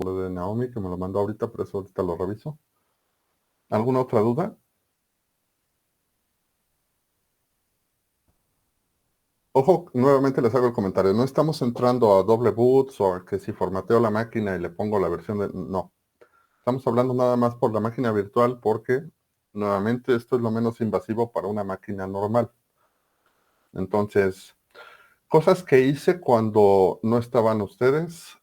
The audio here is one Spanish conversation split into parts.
lo de Naomi, que me lo mandó ahorita, por eso ahorita lo reviso. ¿Alguna otra duda? Ojo, nuevamente les hago el comentario. No estamos entrando a doble boots o a que si formateo la máquina y le pongo la versión de... No. Estamos hablando nada más por la máquina virtual porque, nuevamente, esto es lo menos invasivo para una máquina normal. Entonces, cosas que hice cuando no estaban ustedes.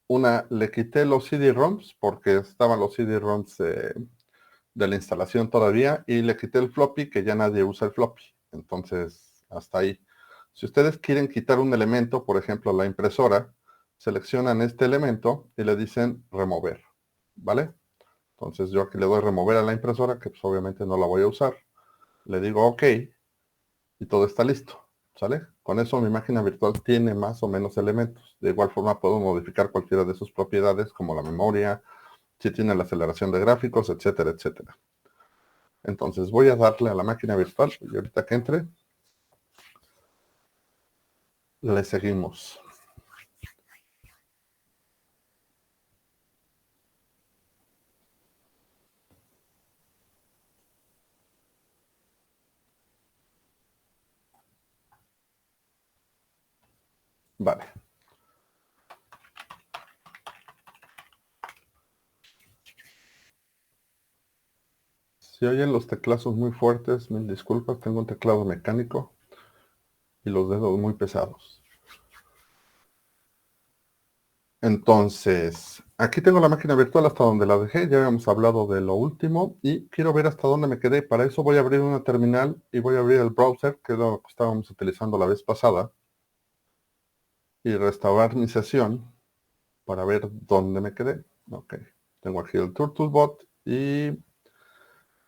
Una, le quité los CD-ROMs porque estaban los CD-ROMs de la instalación todavía y le quité el floppy, que ya nadie usa el floppy. Entonces, hasta ahí. Si ustedes quieren quitar un elemento, por ejemplo, la impresora, seleccionan este elemento y le dicen remover, ¿vale? Entonces yo aquí le doy remover a la impresora, que pues obviamente no la voy a usar. Le digo OK y todo está listo, ¿sale? Con eso mi máquina virtual tiene más o menos elementos. De igual forma puedo modificar cualquiera de sus propiedades, como la memoria, si tiene la aceleración de gráficos, etcétera, etcétera. Entonces voy a darle a la máquina virtual y ahorita que entre, le seguimos. Vale. Si oyen los teclazos muy fuertes, mil disculpas, tengo un teclado mecánico y los dedos muy pesados. Entonces, aquí tengo la máquina virtual hasta donde la dejé, ya habíamos hablado de lo último y quiero ver hasta dónde me quedé. Para eso voy a abrir una terminal y voy a abrir el browser, que es lo que estábamos utilizando la vez pasada, y restaurar mi sesión para ver dónde me quedé. Ok, tengo aquí el Turtlebot y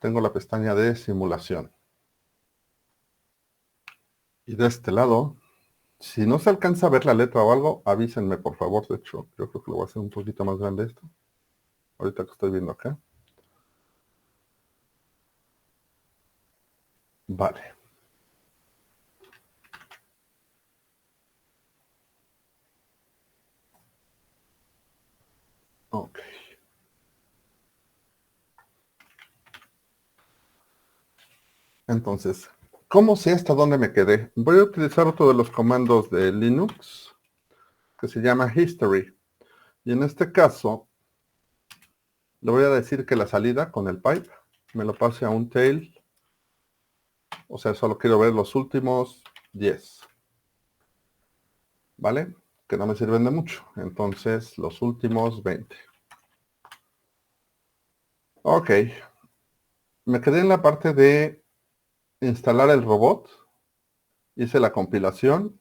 tengo la pestaña de simulación. Y de este lado, si no se alcanza a ver la letra o algo, avísenme por favor. De hecho, yo creo que lo voy a hacer un poquito más grande esto. Ahorita que estoy viendo acá. Vale. Ok. Entonces, ¿cómo sé hasta dónde me quedé? Voy a utilizar otro de los comandos de Linux que se llama History. Y en este caso, le voy a decir que la salida con el pipe me lo pase a un tail. O sea, solo quiero ver los últimos 10. ¿Vale? Que no me sirven de mucho. Entonces, los últimos 20. Ok. Me quedé en la parte de instalar el robot. Hice la compilación.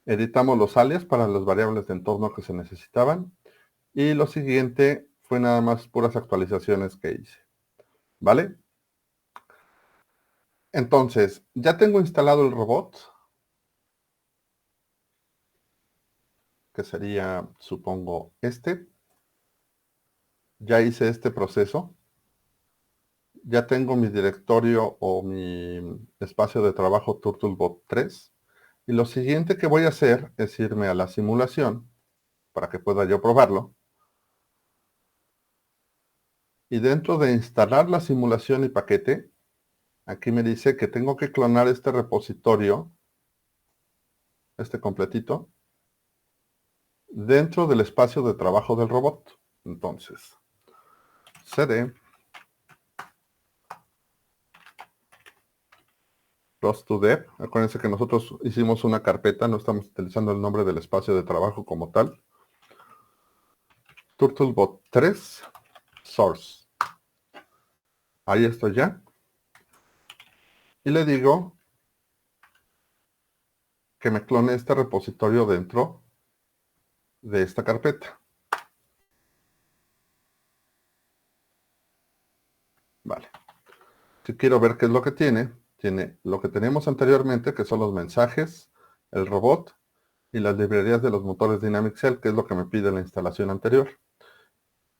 Editamos los alias para las variables de entorno que se necesitaban. Y lo siguiente fue nada más puras actualizaciones que hice. ¿Vale? Entonces, ya tengo instalado el robot, que sería, supongo, este. Ya hice este proceso. Ya tengo mi directorio o mi espacio de trabajo Turtlebot 3. Y lo siguiente que voy a hacer es irme a la simulación para que pueda yo probarlo. Y dentro de instalar la simulación y paquete, aquí me dice que tengo que clonar este repositorio, este completito, dentro del espacio de trabajo del robot. Entonces, cd rust2dev. Acuérdense que nosotros hicimos una carpeta, no estamos utilizando el nombre del espacio de trabajo como tal. Turtlebot 3 source. Ahí estoy ya. Y le digo que me clone este repositorio dentro de esta carpeta. Vale. Si quiero ver qué es lo que tiene lo que teníamos anteriormente, que son los mensajes, el robot y las librerías de los motores Dynamic Cell, que es lo que me pide la instalación anterior.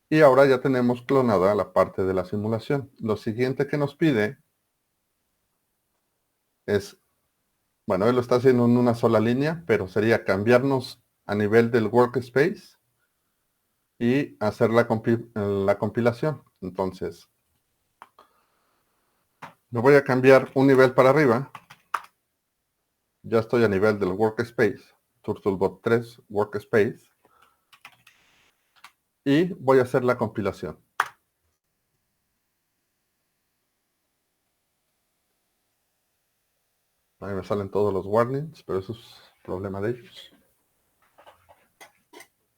Y ahora ya tenemos clonada la parte de la simulación. Lo siguiente que nos pide es, bueno, él lo está haciendo en una sola línea, pero sería cambiarnos a nivel del workspace y hacer la compilación. Entonces, me voy a cambiar un nivel para arriba. Ya estoy a nivel del workspace, Turtlebot 3 workspace, y voy a hacer la compilación. Ahí me salen todos los warnings, pero eso es problema de ellos.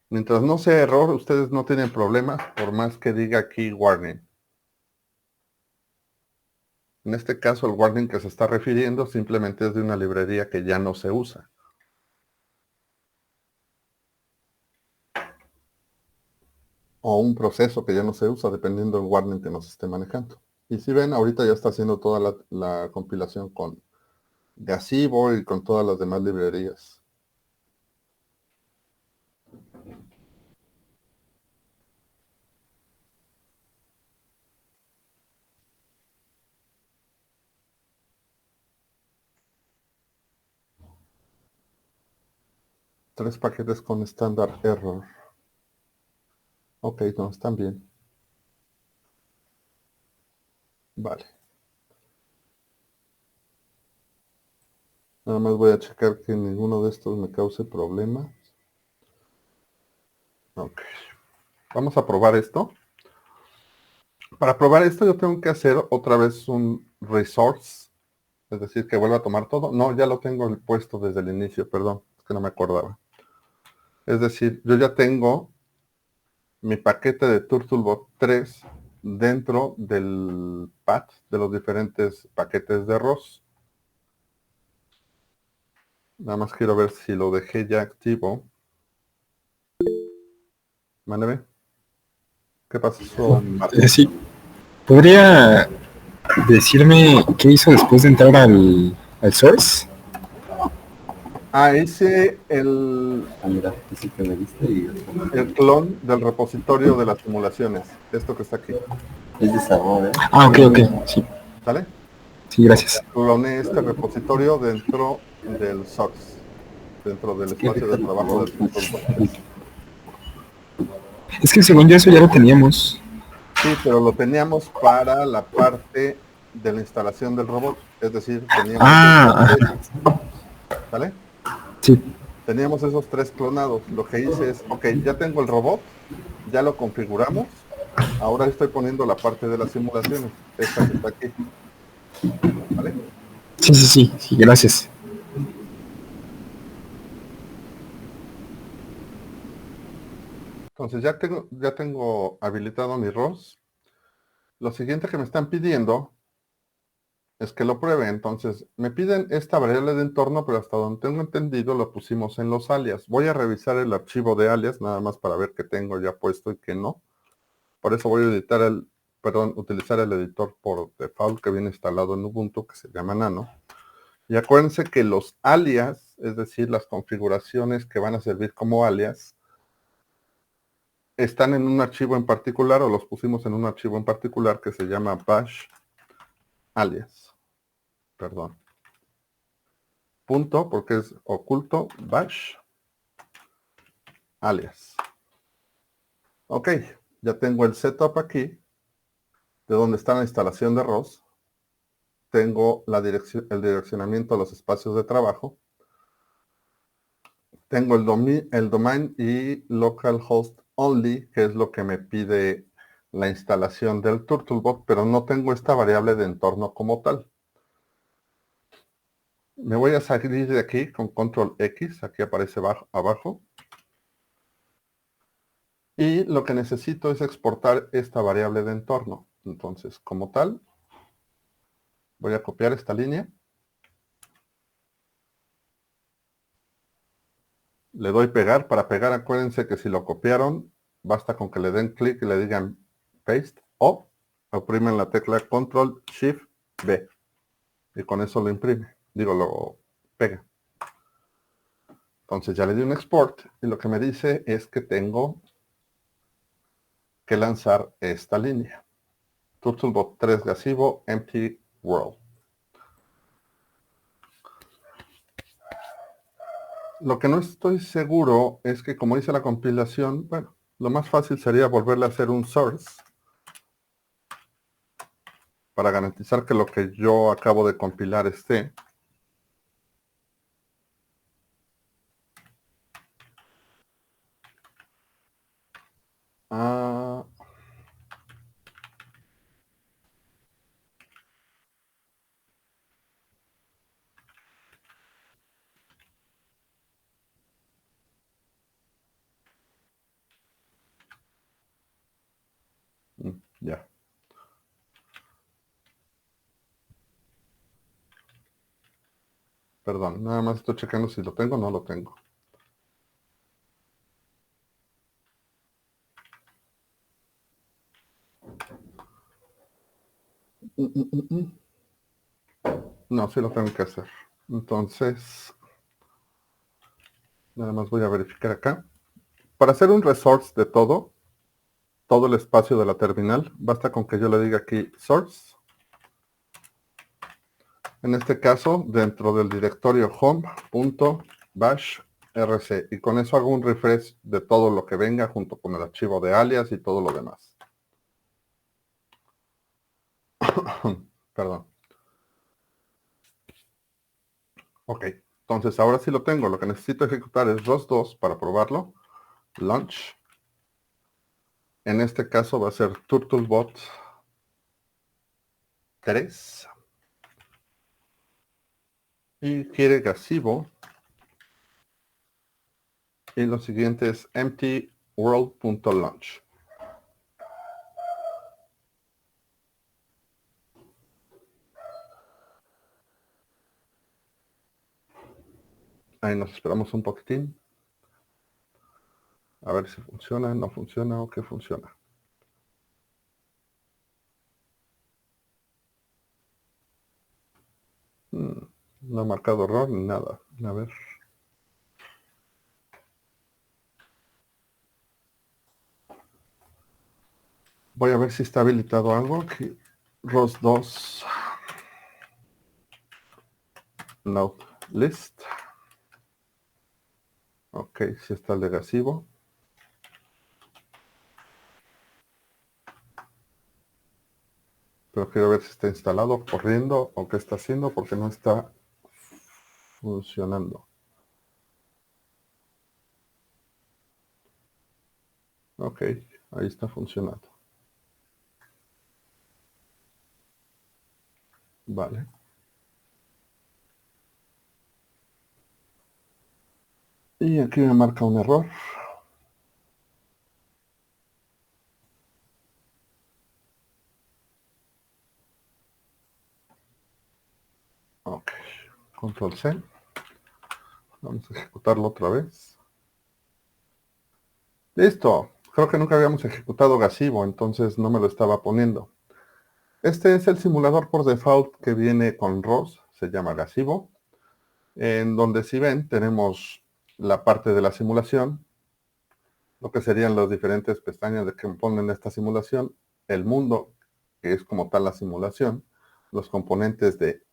Mientras no sea error, ustedes no tienen problemas, por más que diga aquí warning. En este caso, el warning que se está refiriendo simplemente es de una librería que ya no se usa. O un proceso que ya no se usa, dependiendo del warning que nos esté manejando. Y si ven, ahorita ya está haciendo toda la compilación con Gazebo y con todas las demás librerías. Tres paquetes con standard error. Ok, no, están bien. Vale. Nada más voy a checar que ninguno de estos me cause problemas. Ok. Vamos a probar esto. Para probar esto yo tengo que hacer otra vez un resource. Es decir, que vuelva a tomar todo. No, ya lo tengo puesto desde el inicio, perdón. Es que no me acordaba. Es decir, yo ya tengo mi paquete de Turtlebot 3 dentro del path de los diferentes paquetes de ROS. Nada más quiero ver si lo dejé ya activo. Mándeme. ¿Qué pasó, Marco? Sí, ¿podría decirme qué hizo después de entrar al source? Ah, hice el clon del repositorio de las simulaciones. Esto que está aquí. Es de sabor, ¿eh? Ah, ok, ok, sí, ¿Sale? sí, gracias. Cloné este repositorio dentro del source. Dentro del espacio de trabajo de Turtlebot 3. Es que según yo eso ya lo teníamos. Sí, pero lo teníamos para la parte de la instalación del robot. Es decir, teníamos Ah, esos ajá, tres. ¿Sale? sí, Teníamos esos tres clonados. Lo que hice es, ok, ya tengo el robot, ya lo configuramos. Ahora estoy poniendo la parte de las simulaciones. Esta que está aquí. ¿Vale? sí, sí, sí, sí, gracias. Entonces ya tengo habilitado mi ROS. Lo siguiente que me están pidiendo es que lo pruebe. Entonces, me piden esta variable de entorno, pero hasta donde tengo entendido lo pusimos en los alias. Voy a revisar el archivo de alias, nada más para ver qué tengo ya puesto y qué no. Por eso voy a utilizar el editor por default que viene instalado en Ubuntu, que se llama Nano. Y acuérdense que los alias, es decir, las configuraciones que van a servir como alias, están en un archivo en particular, o los pusimos en un archivo en particular que se llama bash alias. Perdón. Punto, porque es oculto, bash alias. Ok, ya tengo el setup aquí, de donde está la instalación de ROS. Tengo el direccionamiento a los espacios de trabajo. Tengo el domain y localhost only, que es lo que me pide la instalación del Turtlebot, pero no tengo esta variable de entorno como tal. Me voy a salir de aquí con control X, aquí aparece abajo. Y lo que necesito es exportar esta variable de entorno. Entonces, como tal, voy a copiar esta línea. Le doy pegar. Para pegar, acuérdense que si lo copiaron, basta con que le den clic y le digan paste o oprimen la tecla control shift B. Y con eso lo imprime. Digo, lo pega. Entonces ya le di un export y lo que me dice es que tengo que lanzar esta línea. Turtlebot 3 Gazebo Empty World. Lo que no estoy seguro es que como dice la compilación, bueno, lo más fácil sería volverle a hacer un source para garantizar que lo que yo acabo de compilar esté. Ah, ya. Perdón, nada más estoy checando si lo tengo o no lo tengo. No, sí lo tengo que hacer. Entonces, nada más voy a verificar acá. Para hacer un resource de todo el espacio de la terminal, basta con que yo le diga aquí source. En este caso, dentro del directorio home.bash rc. Y con eso hago un refresh de todo lo que venga junto con el archivo de alias y todo lo demás. Perdón. Ok, entonces ahora sí lo tengo. Lo que necesito ejecutar es ROS2 para probarlo. Launch. En este caso va a ser TurtleBot 3. Y quiere Gazebo. Y lo siguiente es empty world.launch. Ahí nos esperamos un poquitín. A ver si funciona, no funciona o qué funciona. No ha marcado error ni nada. A ver. Voy a ver si está habilitado algo aquí. ROS2. Node list. Ok, si está el de Gazebo. Pero quiero ver si está instalado, corriendo o qué está haciendo porque no está funcionando. Ok, ahí está funcionando. Vale. Y aquí me marca un error. Ok, control C. Vamos a ejecutarlo otra vez. Listo. Creo que nunca habíamos ejecutado Gazebo, entonces no me lo estaba poniendo. Este es el simulador por default que viene con ROS, se llama Gazebo, en donde si ven tenemos la parte de la simulación, lo que serían las diferentes pestañas que componen esta simulación, el mundo, que es como tal la simulación, los componentes de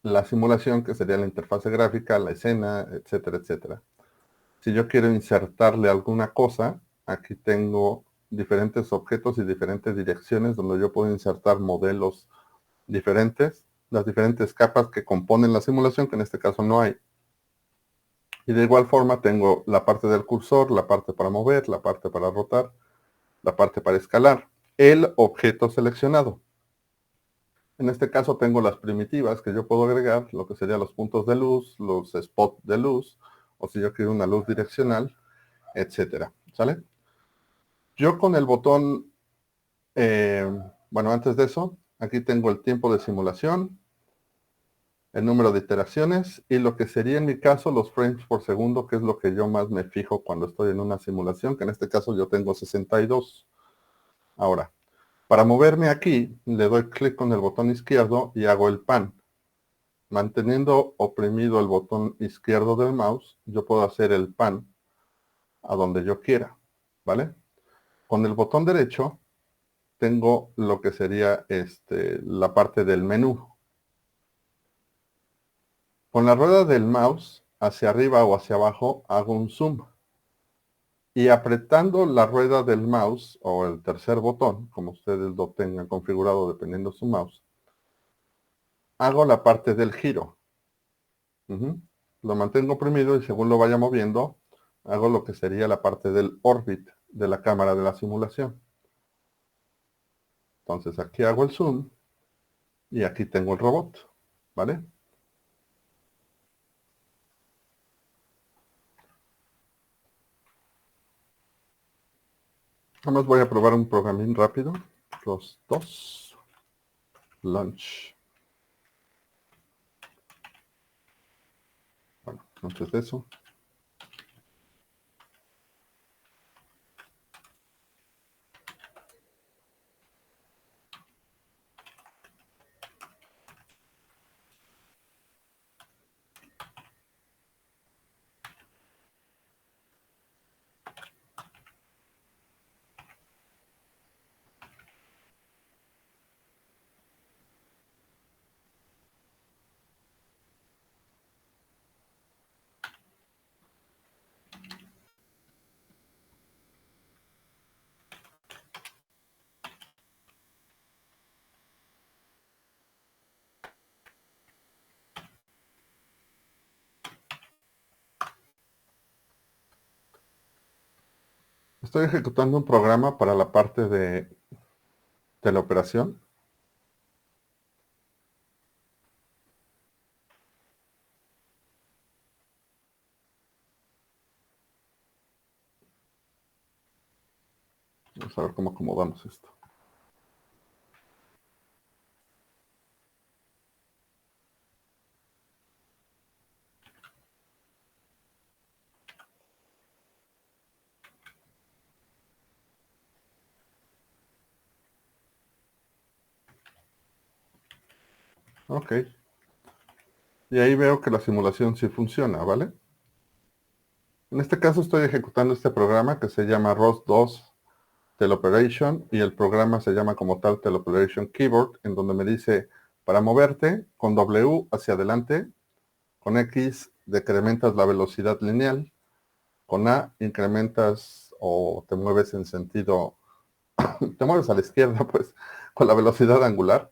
la simulación, que sería la interfase gráfica, la escena, etcétera, etcétera. Si yo quiero insertarle alguna cosa, aquí tengo diferentes objetos y diferentes direcciones donde yo puedo insertar modelos diferentes, las diferentes capas que componen la simulación, que en este caso no hay. Y de igual forma tengo la parte del cursor, la parte para mover, la parte para rotar, la parte para escalar, el objeto seleccionado. En este caso tengo las primitivas que yo puedo agregar, lo que serían los puntos de luz, los spots de luz, o si yo quiero una luz direccional, etcétera. ¿Sale? Yo con el botón, bueno, antes de eso, aquí tengo el tiempo de simulación, el número de iteraciones y lo que sería en mi caso los frames por segundo, que es lo que yo más me fijo cuando estoy en una simulación, que en este caso yo tengo 62. Ahora, para moverme aquí, le doy clic con el botón izquierdo y hago el pan. Manteniendo oprimido el botón izquierdo del mouse, yo puedo hacer el pan a donde yo quiera, ¿vale? Con el botón derecho tengo lo que sería la parte del menú. Con la rueda del mouse, hacia arriba o hacia abajo, hago un zoom. y apretando la rueda del mouse o el tercer botón, como ustedes lo tengan configurado dependiendo de su mouse, hago la parte del giro. Lo mantengo oprimido y según lo vaya moviendo, hago lo que sería la parte del orbit de la cámara de la simulación. Entonces aquí hago el zoom y aquí tengo el robot, ¿vale? Nada más voy a probar un programín rápido. Los dos. Launch. Bueno, antes de eso. Estoy ejecutando un programa para la parte de teleoperación. Vamos a ver cómo acomodamos esto. Ok. Y ahí veo que la simulación sí funciona, ¿vale? En este caso estoy ejecutando este programa que se llama ROS2 Teleoperation y el programa se llama como tal Teleoperation Keyboard, en donde me dice, para moverte con W hacia adelante, con X decrementas la velocidad lineal, con A incrementas o te mueves en sentido, te mueves a la izquierda pues con la velocidad angular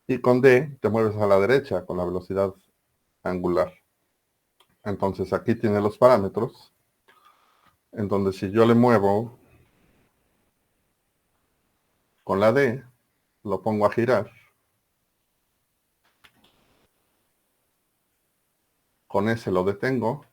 y con D te mueves a la derecha con la velocidad angular. Entonces aquí tiene los parámetros, en donde si yo le muevo con la D, lo pongo a girar, con S lo detengo,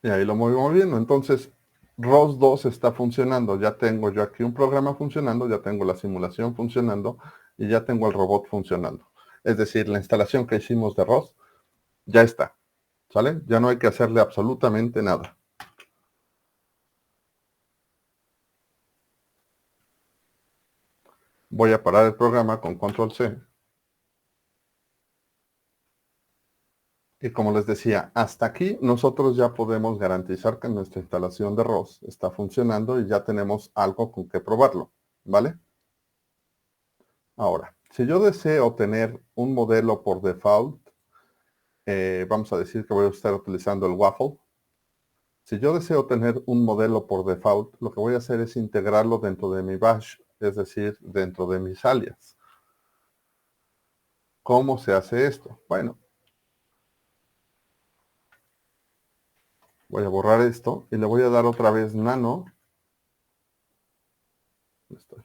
y ahí lo voy moviendo. Entonces, ROS2 está funcionando. Ya tengo yo aquí un programa funcionando, ya tengo la simulación funcionando y ya tengo el robot funcionando. Es decir, la instalación que hicimos de ROS ya está. ¿Sale? Ya no hay que hacerle absolutamente nada. Voy a parar el programa con Control C. Y como les decía, hasta aquí nosotros ya podemos garantizar que nuestra instalación de ROS está funcionando y ya tenemos algo con que probarlo. ¿Vale? Ahora, si yo deseo tener un modelo por default, vamos a decir que voy a estar utilizando el waffle. Si yo deseo tener un modelo por default, lo que voy a hacer es integrarlo dentro de mi bash, es decir, dentro de mis alias. ¿Cómo se hace esto? Bueno, voy a borrar esto y le voy a dar otra vez nano. ¿Dónde estoy?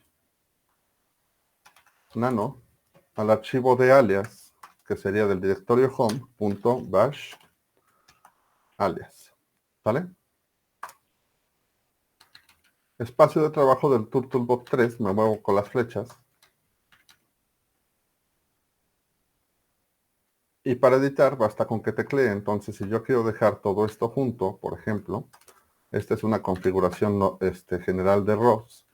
Nano al archivo de alias, que sería del directorio home.bash alias. ¿Vale? Espacio de trabajo del Turtlebot 3, me muevo con las flechas. Y para editar basta con que teclee. Entonces, si yo quiero dejar todo esto junto, por ejemplo, esta es una configuración general de ROS.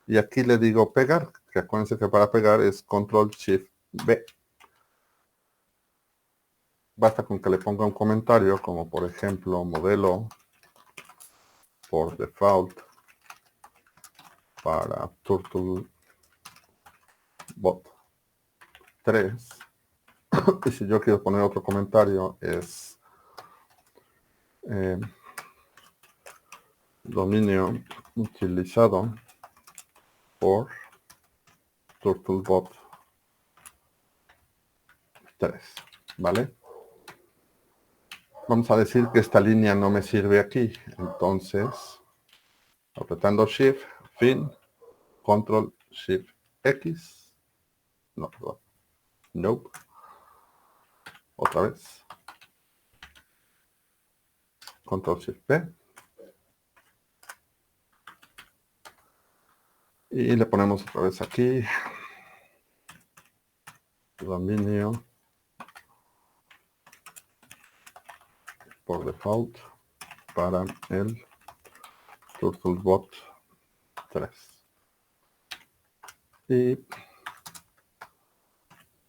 Y aquí le digo pegar, que acuérdense que para pegar es Control Shift B. Basta con que le ponga un comentario, como por ejemplo, modelo por default para Turtlebot 3. Y si yo quiero poner otro comentario es dominio utilizado por Turtlebot 3, ¿vale? Vamos a decir que esta línea no me sirve aquí, entonces apretando Shift, fin, Control, Shift, X, no, perdón, nope, otra vez, Control, Shift, P, y le ponemos otra vez aquí, dominio por default para el Turtlebot 3. Y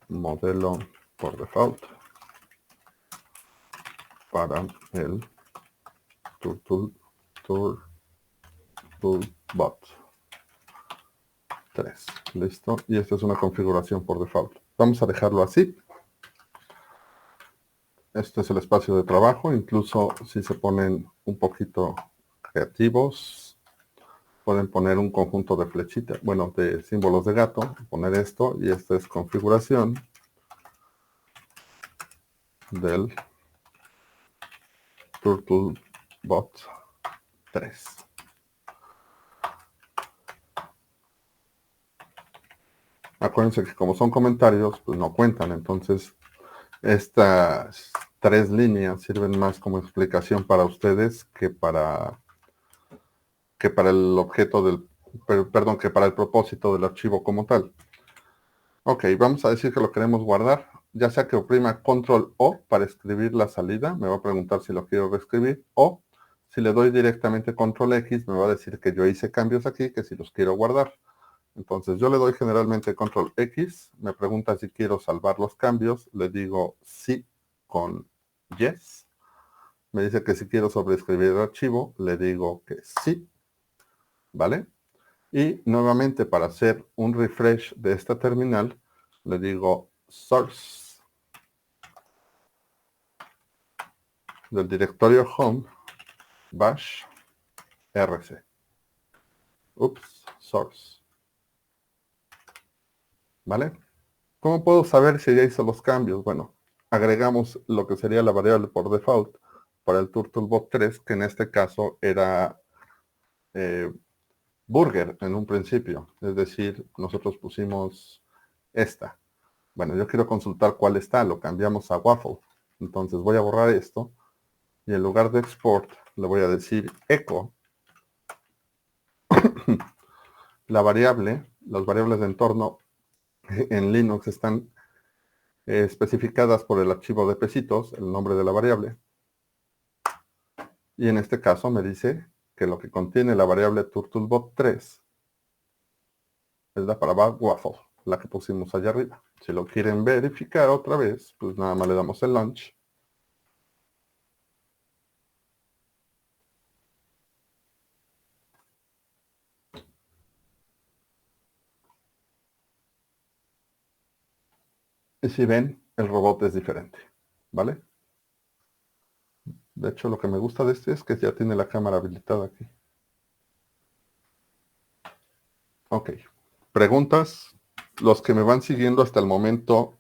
modelo por default para el Turtlebot 3. Listo. Y esta es una configuración por default. Vamos a dejarlo así. Este es el espacio de trabajo. Incluso si se ponen un poquito creativos, pueden poner un conjunto de flechitas, bueno, de símbolos de gato, poner esto, y esta es configuración del Turtlebot 3. Acuérdense que como son comentarios, pues no cuentan. Entonces, estas 3 líneas sirven más como explicación para ustedes que para el objeto del, perdón, que para el propósito del archivo como tal. Ok, vamos a decir que lo queremos guardar, ya sea que oprima Control O para escribir la salida, me va a preguntar si lo quiero reescribir, o si le doy directamente Control X, me va a decir que yo hice cambios aquí, que si los quiero guardar. Entonces yo le doy generalmente Control X, me pregunta si quiero salvar los cambios, le digo sí con Yes, me dice que si quiero sobreescribir el archivo, le digo que sí, ¿vale? Y nuevamente para hacer un refresh de esta terminal, le digo source del directorio home bash rc. Ups, source. ¿Vale? ¿Cómo puedo saber si ya hizo los cambios? Bueno, agregamos lo que sería la variable por default para el Turtlebot 3, que en este caso era burger en un principio. Es decir, nosotros pusimos esta. Bueno, yo quiero consultar cuál está, lo cambiamos a waffle. Entonces voy a borrar esto y en lugar de export le voy a decir echo la variable, las variables de entorno en Linux están especificadas por el archivo de pesitos, el nombre de la variable. Y en este caso me dice que lo que contiene la variable Turtlebot 3 es la palabra waffle, la que pusimos allá arriba. Si lo quieren verificar otra vez, pues nada más le damos el launch. Y si ven, el robot es diferente, ¿vale? De hecho, lo que me gusta de este es que ya tiene la cámara habilitada aquí. Ok. Preguntas. Los que me van siguiendo hasta el momento,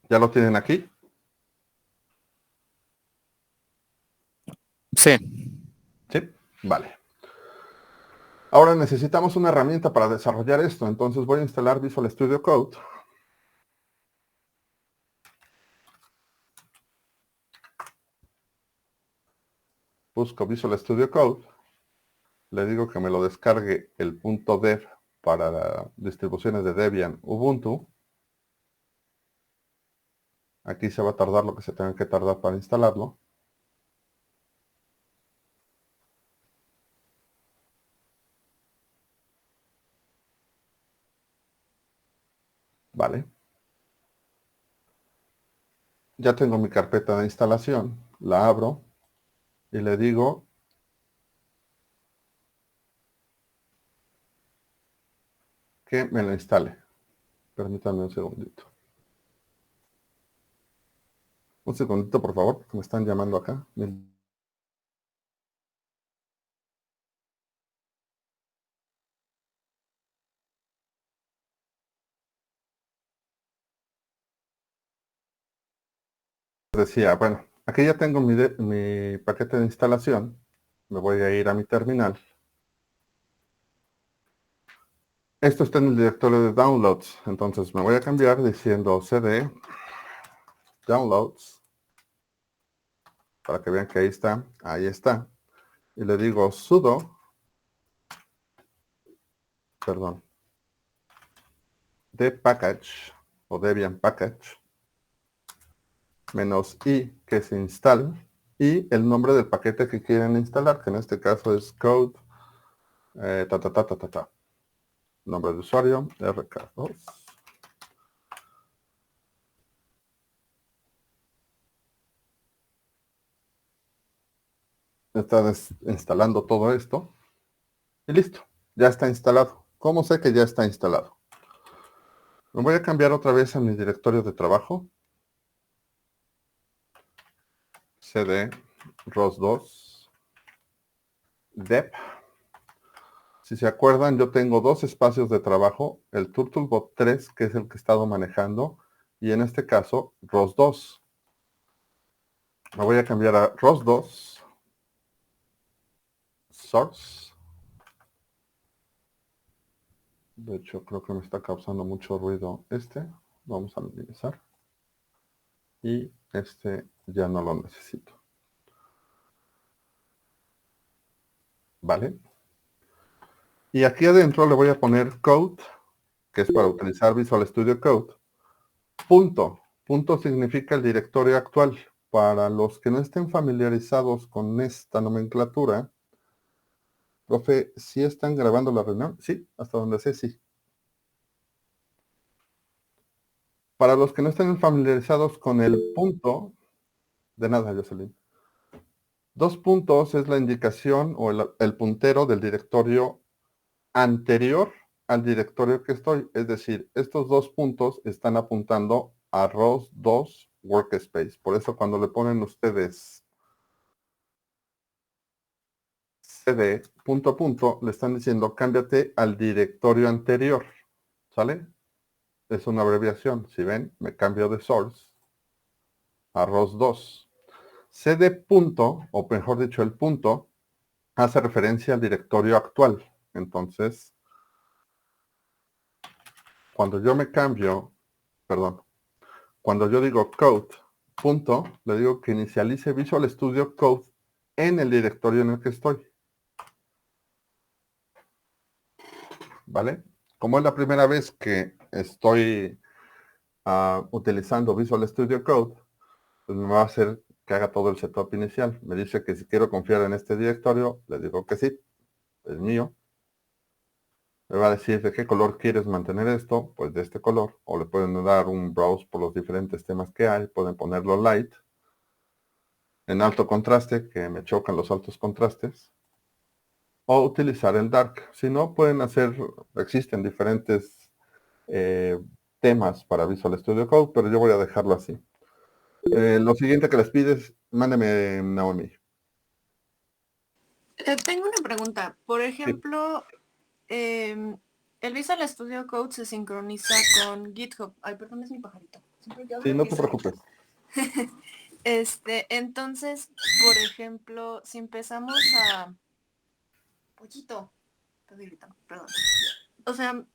¿ya lo tienen aquí? Sí. Sí. Vale. Ahora necesitamos una herramienta para desarrollar esto. Entonces voy a instalar Visual Studio Code. Busco Visual Studio Code. Le digo que me lo descargue el .dev para distribuciones de Debian Ubuntu. Aquí se va a tardar lo que se tenga que tardar para instalarlo. Vale. Ya tengo mi carpeta de instalación. La abro y le digo que me la instale. Permítanme un segundito. Un segundito, por favor, porque me están llamando acá. Decía, bueno, aquí ya tengo mi paquete de instalación. Me voy a ir a mi terminal. Esto está en el directorio de downloads. Entonces me voy a cambiar diciendo cd downloads para que vean que ahí está. Ahí está. Y le digo sudo, perdón, de package o debian package menos "i", que es install, y el nombre del paquete que quieren instalar, que en este caso es code, ta, ta, ta, ta, ta, ta. Nombre de usuario, rk2. Está instalando todo esto, y listo, ya está instalado. ¿Cómo sé que ya está instalado? Me voy a cambiar otra vez a mi directorio de trabajo, cd ros2 dep. Si se acuerdan, yo tengo dos espacios de trabajo, el Turtlebot 3, que es el que he estado manejando, y en este caso, ROS2. Me voy a cambiar a ROS2 Source. De hecho, creo que me está causando mucho ruido este. Vamos a minimizar. Y este ya no lo necesito. ¿Vale? Y aquí adentro le voy a poner code, que es para utilizar Visual Studio Code. Punto. Punto significa el directorio actual. Para los que no estén familiarizados con esta nomenclatura, profe, ¿sí están grabando la reunión? Sí, hasta donde sé, sí. Para los que no estén familiarizados con el punto, de nada, Jocelyn. Dos puntos es la indicación o el puntero del directorio anterior al directorio que estoy. Es decir, estos dos puntos están apuntando a ROS2 Workspace. Por eso cuando le ponen ustedes cd punto punto, le están diciendo cámbiate al directorio anterior. ¿Sale? Es una abreviación. Si ven, me cambio de source a ROS2. cd punto, o mejor dicho, el punto, hace referencia al directorio actual. Entonces, cuando yo me cambio, perdón, cuando yo digo code, punto, le digo que inicialice Visual Studio Code en el directorio en el que estoy. ¿Vale? Como es la primera vez que estoy utilizando Visual Studio Code, pues me va a hacer que haga todo el setup inicial. Me dice que si quiero confiar en este directorio, le digo que sí, es mío. Me va a decir de qué color quieres mantener esto, pues de este color, o le pueden dar un browse por los diferentes temas que hay, pueden ponerlo light, en alto contraste, que me chocan los altos contrastes, o utilizar el dark. Si no, pueden hacer, existen diferentes eh, temas para Visual Studio Code, pero yo voy a dejarlo así. Lo siguiente que les pides, mándeme Naomi. Tengo una pregunta. Por Sí, ejemplo, el Visual Studio Code se sincroniza con GitHub. Ay, perdón, es mi pajarito. Siempre que hablo sí, no te empieza a gritar. preocupes. Entonces, por ejemplo, si empezamos a... Pollito. Estoy gritando, perdón. O sea,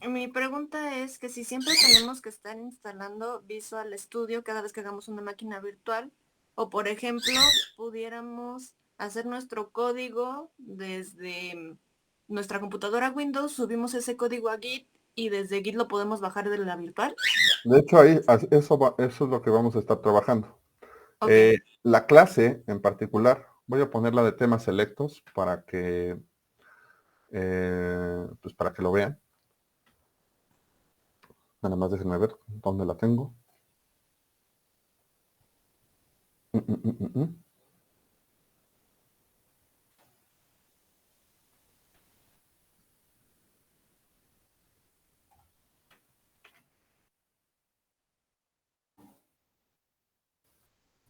mi pregunta es que si siempre tenemos que estar instalando Visual Studio cada vez que hagamos una máquina virtual, o por ejemplo, pudiéramos hacer nuestro código desde nuestra computadora Windows, subimos ese código a Git y desde Git lo podemos bajar de la virtual. De hecho, ahí, eso es lo que vamos a estar trabajando. Ok, La clase en particular, voy a ponerla de temas selectos pues para que lo vean. Nada más déjenme ver dónde la tengo. Mm, mm, mm, mm, mm.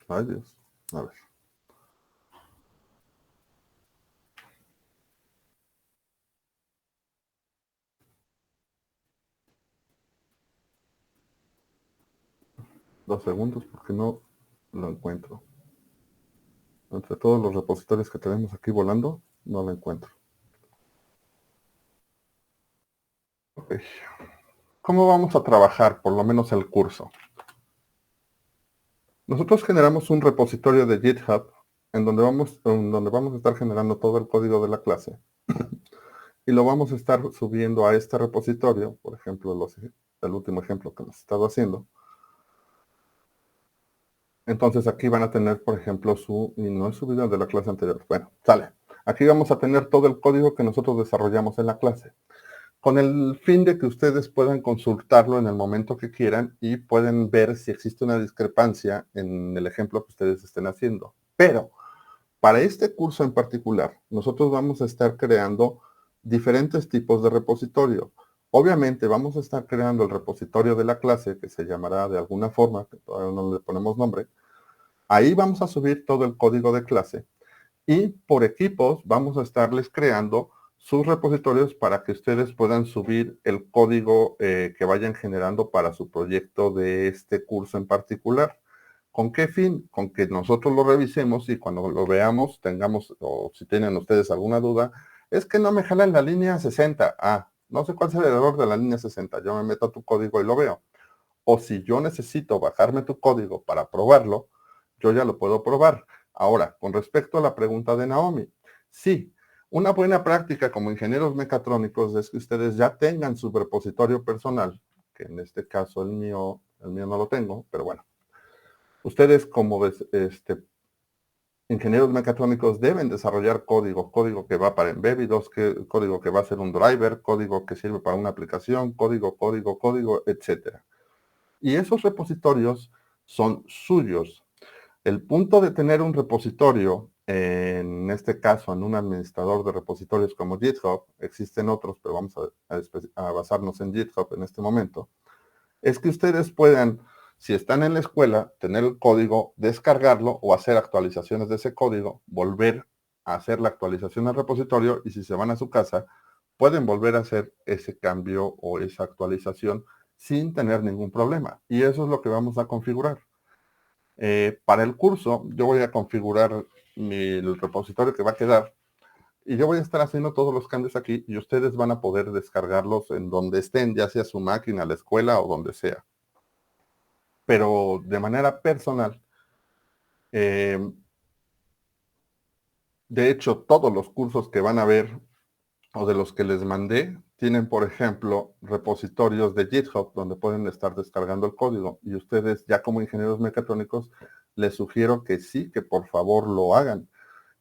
Ay, Dios. A ver. Dos segundos porque no lo encuentro. Entre todos los repositorios que tenemos aquí volando, no lo encuentro. Ok. ¿Cómo vamos a trabajar, por lo menos el curso? Nosotros generamos un repositorio de GitHub en donde vamos a estar generando todo el código de la clase y lo vamos a estar subiendo a este repositorio, por ejemplo, el último ejemplo que hemos estado haciendo. Entonces aquí van a tener, por ejemplo, y no he subido el de la clase anterior. Bueno, sale. Aquí vamos a tener todo el código que nosotros desarrollamos en la clase, con el fin de que ustedes puedan consultarlo en el momento que quieran y pueden ver si existe una discrepancia en el ejemplo que ustedes estén haciendo. Pero para este curso en particular, nosotros vamos a estar creando diferentes tipos de repositorio. Obviamente vamos a estar creando el repositorio de la clase, que se llamará de alguna forma, que todavía no le ponemos nombre. Ahí vamos a subir todo el código de clase. Y por equipos vamos a estarles creando sus repositorios para que ustedes puedan subir el código que vayan generando para su proyecto de este curso en particular. ¿Con qué fin? Con que nosotros lo revisemos y cuando lo veamos tengamos, o si tienen ustedes alguna duda, es que no me jala en la línea 60. Ah, no sé cuál es el error de la línea 60. Yo me meto a tu código y lo veo. O si yo necesito bajarme tu código para probarlo, yo ya lo puedo probar. Ahora, con respecto a la pregunta de Naomi, sí, una buena práctica como ingenieros mecatrónicos es que ustedes ya tengan su repositorio personal, que en este caso el mío no lo tengo, pero bueno. Ustedes como ingenieros mecatrónicos deben desarrollar código que va para embebidos, código que va a ser un driver, código que sirve para una aplicación, código, etcétera. Y esos repositorios son suyos. El punto de tener un repositorio, en este caso en un administrador de repositorios como GitHub, existen otros, pero vamos a basarnos en GitHub en este momento, es que ustedes puedan, si están en la escuela, tener el código, descargarlo o hacer actualizaciones de ese código, volver a hacer la actualización al repositorio y si se van a su casa, pueden volver a hacer ese cambio o esa actualización sin tener ningún problema. Y eso es lo que vamos a configurar. Para el curso, yo voy a configurar el repositorio que va a quedar y yo voy a estar haciendo todos los cambios aquí y ustedes van a poder descargarlos en donde estén, ya sea su máquina, la escuela o donde sea. Pero de manera personal, de hecho, todos los cursos que van a ver o de los que les mandé, tienen, por ejemplo, repositorios de GitHub donde pueden estar descargando el código. Y ustedes, ya como ingenieros mecatrónicos, les sugiero que sí, que por favor lo hagan.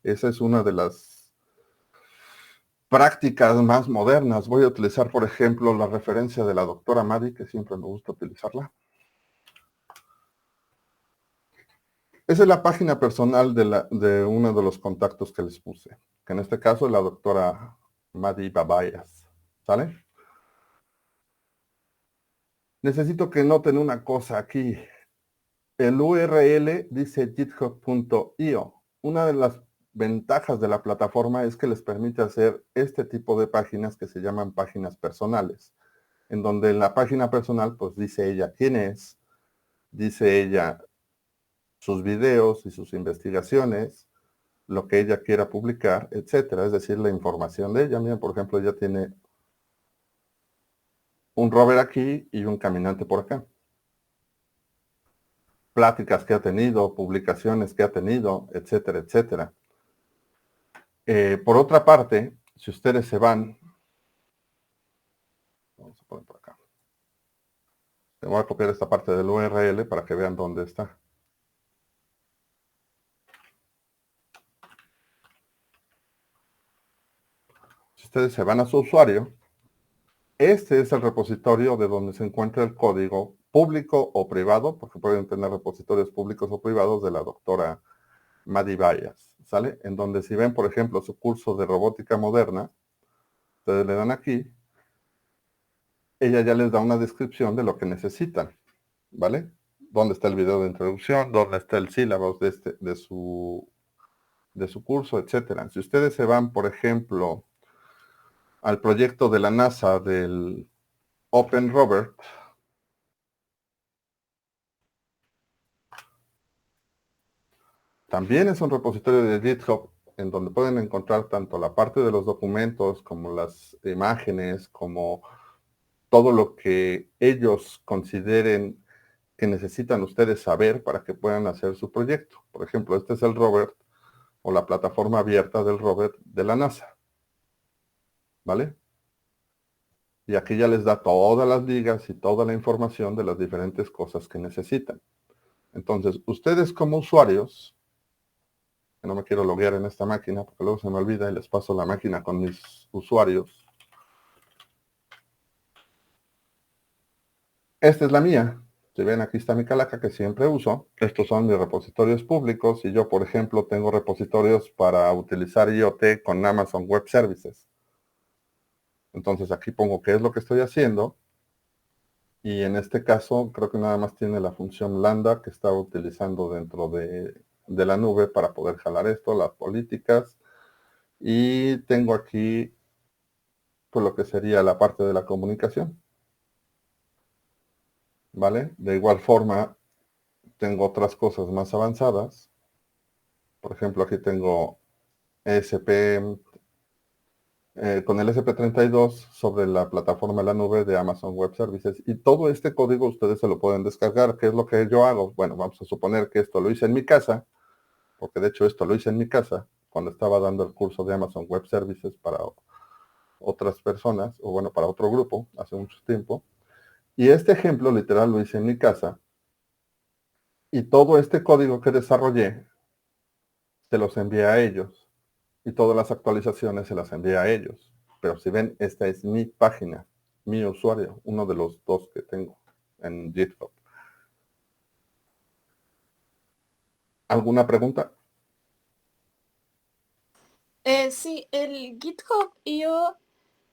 Esa es una de las prácticas más modernas. Voy a utilizar, por ejemplo, la referencia de la doctora Madi, que siempre me gusta utilizarla. Esa es la página personal de uno de los contactos que les puse, que en este caso es la doctora Madi Babayas. ¿Sale? Necesito que noten una cosa aquí. El URL dice github.io. Una de las ventajas de la plataforma es que les permite hacer este tipo de páginas que se llaman páginas personales, en donde en la página personal pues dice ella quién es, dice ella sus videos y sus investigaciones, lo que ella quiera publicar, etcétera. Es decir, la información de ella. Miren, por ejemplo, ella tiene un rover aquí y un caminante por acá. Pláticas que ha tenido, publicaciones que ha tenido, etcétera, etcétera. Por otra parte, si ustedes se van, vamos a poner por acá. Le voy a copiar esta parte del URL para que vean dónde está. Si ustedes se van a su usuario, este es el repositorio de donde se encuentra el código público o privado, porque pueden tener repositorios públicos o privados de la doctora Madi Bayas, ¿sale? En donde si ven, por ejemplo, su curso de robótica moderna, ustedes le dan aquí, ella ya les da una descripción de lo que necesitan, ¿vale? dónde está el video de introducción, dónde está el sílabus de su curso, etcétera. Si ustedes se van, por ejemplo, al proyecto de la NASA del Open Robert, también es un repositorio de GitHub en donde pueden encontrar tanto la parte de los documentos como las imágenes, como todo lo que ellos consideren que necesitan ustedes saber para que puedan hacer su proyecto. Por ejemplo, este es el Robert o la plataforma abierta del Robert de la NASA. ¿Vale? Y aquí ya les da todas las ligas y toda la información de las diferentes cosas que necesitan. Entonces, ustedes como usuarios, que no me quiero loguear en esta máquina porque luego se me olvida y les paso la máquina con mis usuarios. Esta es la mía. Si ven, aquí está mi calaca que siempre uso. Estos son mis repositorios públicos y yo, por ejemplo, tengo repositorios para utilizar IoT con Amazon Web Services. Entonces aquí pongo qué es lo que estoy haciendo. Y en este caso, creo que nada más tiene la función lambda que estaba utilizando dentro de la nube para poder jalar esto, las políticas. Y tengo aquí pues, lo que sería la parte de la comunicación. ¿Vale? De igual forma, tengo otras cosas más avanzadas. Por ejemplo, aquí tengo ESP, con el ESP32 sobre la plataforma de la nube de Amazon Web Services. Y todo este código ustedes se lo pueden descargar. ¿Qué es lo que yo hago? Bueno, vamos a suponer que esto lo hice en mi casa, porque de hecho esto lo hice en mi casa cuando estaba dando el curso de Amazon Web Services para otras personas, o bueno, para otro grupo, hace mucho tiempo. Y este ejemplo literal lo hice en mi casa. Y todo este código que desarrollé, se los envié a ellos. Y todas las actualizaciones se las envié a ellos. Pero si ven, esta es mi página, mi usuario, uno de los dos que tengo en GitHub. ¿Alguna pregunta? Sí, el GitHub.io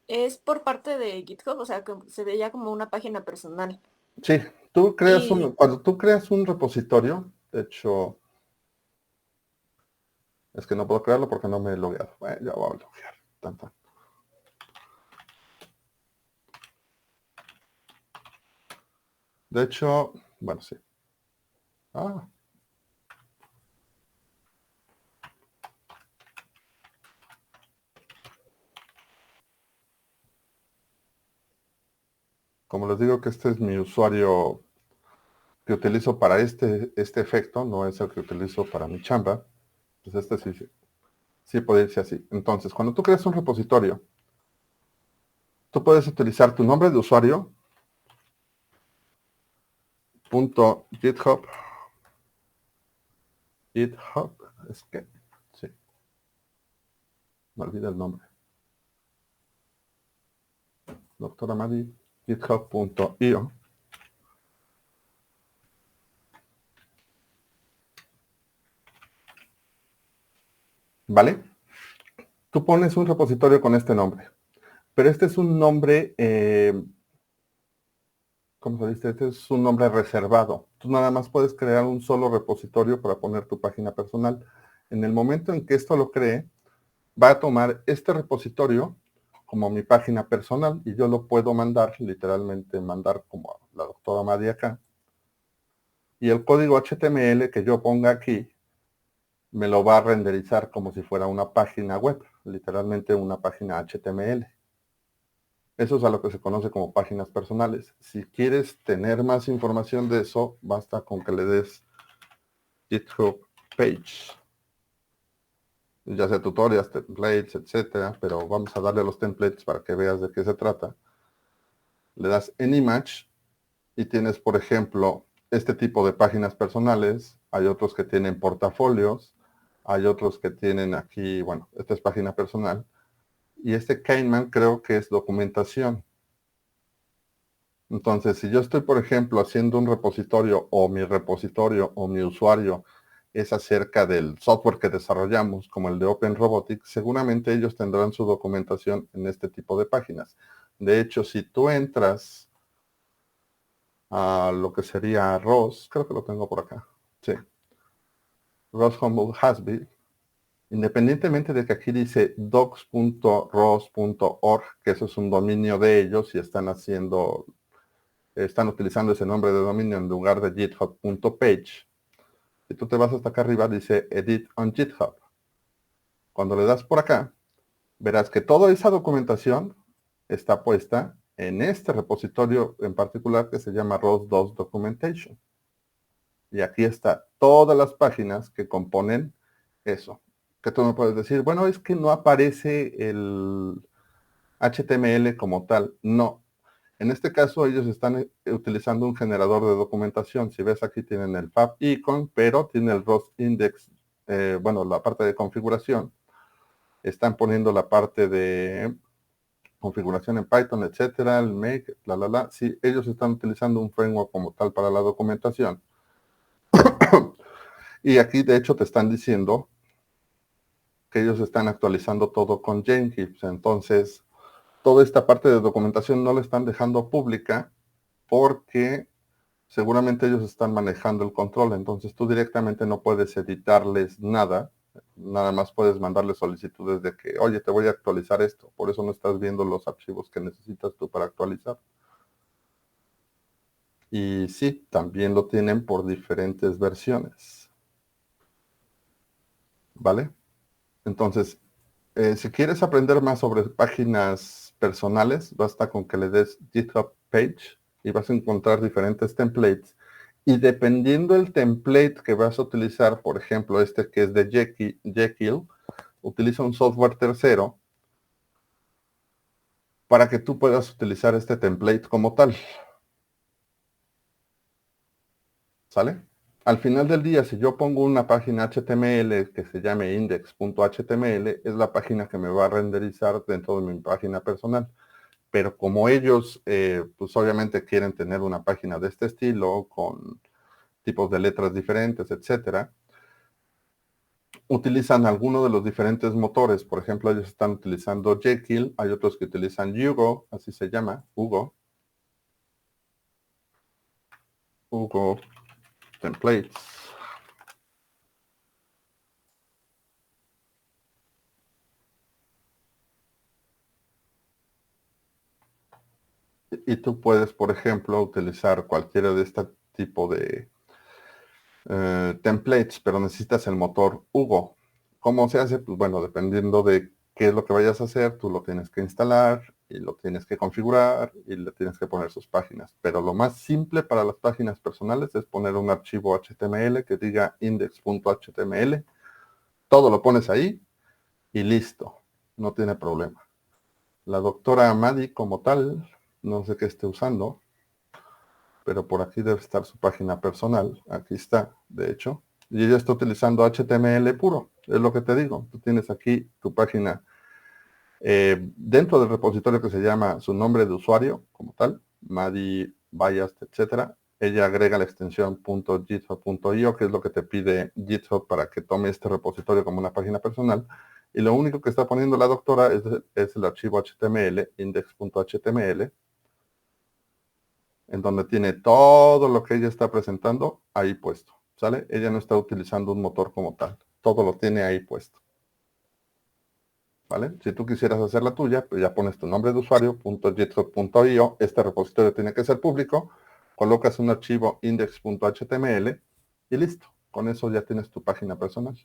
es por parte de GitHub, o sea, que se veía como una página personal. Sí, tú creas Y cuando tú creas un repositorio, de hecho, es que no puedo crearlo porque no me he logueado. Bueno, ya voy a loguear. Tan, tan. De hecho, bueno, sí. Ah, como les digo que este es mi usuario que utilizo para este efecto, no es el que utilizo para mi chamba, pues este sí puede irse así. Entonces, cuando tú creas un repositorio, tú puedes utilizar tu nombre de usuario, .github, es que, sí, me olvida el nombre. Doctora Madi, github.io. ¿Vale? Tú pones un repositorio con este nombre, pero este es un nombre, ¿cómo se dice? Este es un nombre reservado. Tú nada más puedes crear un solo repositorio para poner tu página personal. En el momento en que esto lo cree, va a tomar este repositorio como mi página personal y yo lo puedo mandar, literalmente mandar como la doctora Madi acá. Y el código HTML que yo ponga aquí me lo va a renderizar como si fuera una página web, literalmente una página HTML. Eso es a lo que se conoce como páginas personales. Si quieres tener más información de eso, basta con que le des GitHub page. Ya sea tutorials, templates, etcétera, pero vamos a darle a los templates para que veas de qué se trata. Le das en image y tienes, por ejemplo, este tipo de páginas personales. Hay otros que tienen portafolios, hay otros que tienen aquí, bueno, esta es página personal. Y este Kahneman creo que es documentación. Entonces, si yo estoy, por ejemplo, haciendo un repositorio o mi repositorio o mi usuario es acerca del software que desarrollamos, como el de Open Robotics, seguramente ellos tendrán su documentación en este tipo de páginas. De hecho, si tú entras a lo que sería ROS, creo que lo tengo por acá, sí, ROS Humble Hasby, independientemente de que aquí dice docs.ros.org, que eso es un dominio de ellos y están utilizando ese nombre de dominio en lugar de github.page. Si tú te vas hasta acá arriba, dice Edit on GitHub. Cuando le das por acá, verás que toda esa documentación está puesta en este repositorio en particular que se llama ROS2 Documentation. Y aquí está todas las páginas que componen eso. Que tú me puedes decir, bueno, es que no aparece el HTML como tal. No. En este caso ellos están utilizando un generador de documentación. Si ves aquí tienen el fab icon, pero tiene el ROS index, la parte de configuración. Están poniendo la parte de configuración en Python, etcétera, el make, Sí, ellos están utilizando un framework como tal para la documentación. Y aquí, de hecho, te están diciendo que ellos están actualizando todo con Jenkins. Entonces, toda esta parte de documentación no la están dejando pública porque seguramente ellos están manejando el control. Entonces, tú directamente no puedes editarles nada. Nada más puedes mandarles solicitudes de que, oye, te voy a actualizar esto. Por eso no estás viendo los archivos que necesitas tú para actualizar. Y sí, también lo tienen por diferentes versiones. ¿Vale? Entonces, si quieres aprender más sobre páginas personales, basta con que le des GitHub Page y vas a encontrar diferentes templates. Y dependiendo del template que vas a utilizar, por ejemplo, este que es de Jekyll, utiliza un software tercero para que tú puedas utilizar este template como tal. ¿Sale? Al final del día, si yo pongo una página HTML que se llame index.html, es la página que me va a renderizar dentro de mi página personal. Pero como ellos, pues obviamente quieren tener una página de este estilo, con tipos de letras diferentes, etcétera, utilizan alguno de los diferentes motores. Por ejemplo, ellos están utilizando Jekyll, hay otros que utilizan Hugo, así se llama, Hugo Templates. Y tú puedes, por ejemplo, utilizar cualquiera de este tipo de templates, pero necesitas el motor Hugo. ¿Cómo se hace? Pues bueno, dependiendo de qué es lo que vayas a hacer, tú lo tienes que instalar y lo tienes que configurar y le tienes que poner sus páginas. Pero lo más simple para las páginas personales es poner un archivo HTML que diga index.html. Todo lo pones ahí y listo. No tiene problema. La doctora Madi como tal, no sé qué esté usando, pero por aquí debe estar su página personal. Aquí está, de hecho. Y ella está utilizando HTML puro. Es lo que te digo. Tú tienes aquí tu página dentro del repositorio que se llama su nombre de usuario, como tal, Madi Bias, etcétera. Ella agrega la extensión .github.io, que es lo que te pide GitHub para que tome este repositorio como una página personal. Y lo único que está poniendo la doctora es el archivo HTML, index.html, en donde tiene todo lo que ella está presentando ahí puesto, ¿sale? Ella no está utilizando un motor como tal, todo lo tiene ahí puesto, ¿vale? Si tú quisieras hacer la tuya, pues ya pones tu nombre de usuario, .github.io, este repositorio tiene que ser público, colocas un archivo index.html y listo, con eso ya tienes tu página personal.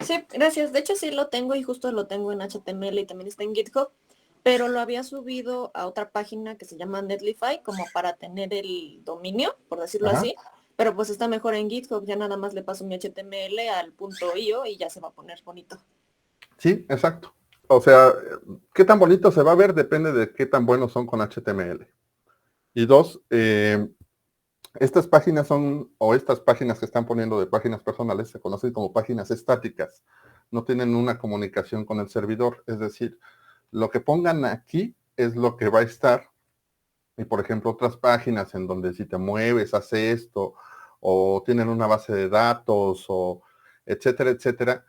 Sí, gracias. De hecho sí lo tengo y justo lo tengo en HTML y también está en GitHub, pero lo había subido a otra página que se llama Netlify como para tener el dominio, por decirlo Ajá. así, pero pues está mejor en GitHub, ya nada más le paso mi HTML al .io y ya se va a poner bonito. Sí, exacto. O sea, qué tan bonito se va a ver depende de qué tan buenos son con HTML. Y dos, estas páginas estas páginas que están poniendo de páginas personales se conocen como páginas estáticas. No tienen una comunicación con el servidor. Es decir, lo que pongan aquí es lo que va a estar. Y por ejemplo, otras páginas en donde si te mueves, hace esto, o tienen una base de datos, o etcétera, etcétera.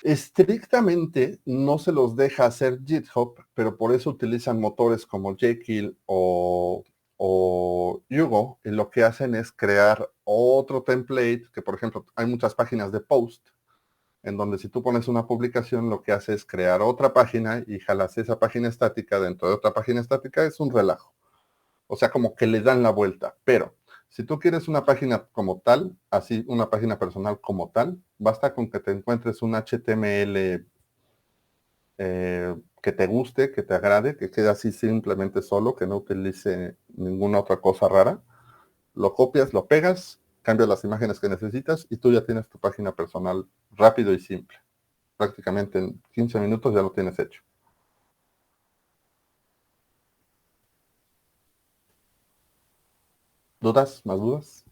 Estrictamente no se los deja hacer GitHub, pero por eso utilizan motores como Jekyll o o Yugo, y lo que hacen es crear otro template, que por ejemplo hay muchas páginas de post, en donde si tú pones una publicación, lo que hace es crear otra página y jalas esa página estática dentro de otra página estática, es un relajo. O sea, como que le dan la vuelta. Pero si tú quieres una página como tal, así una página personal como tal, basta con que te encuentres un HTML que te guste, que te agrade, que quede así simplemente solo, que no utilice ninguna otra cosa rara. Lo copias, lo pegas, cambias las imágenes que necesitas y tú ya tienes tu página personal rápido y simple. Prácticamente en 15 minutos ya lo tienes hecho. ¿Dudas? ¿Más dudas?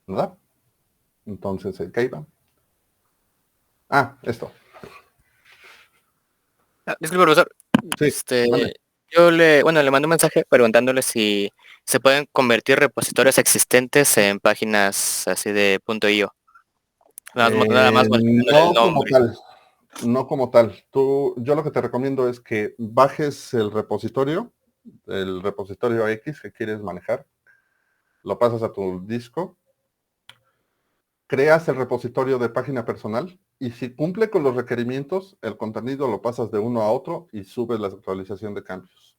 ¿Nada? Entonces, ¿qué iba? Ah, esto. Disculpe, profesor. Sí, mande. Le mandé un mensaje preguntándole si se pueden convertir repositorios existentes en páginas así de .io. Nada más modificándole el No como nombre. tal, no como tal. Yo lo que te recomiendo es que bajes el repositorio X que quieres manejar, lo pasas a tu disco, creas el repositorio de página personal y si cumple con los requerimientos, el contenido lo pasas de uno a otro y subes la actualización de cambios.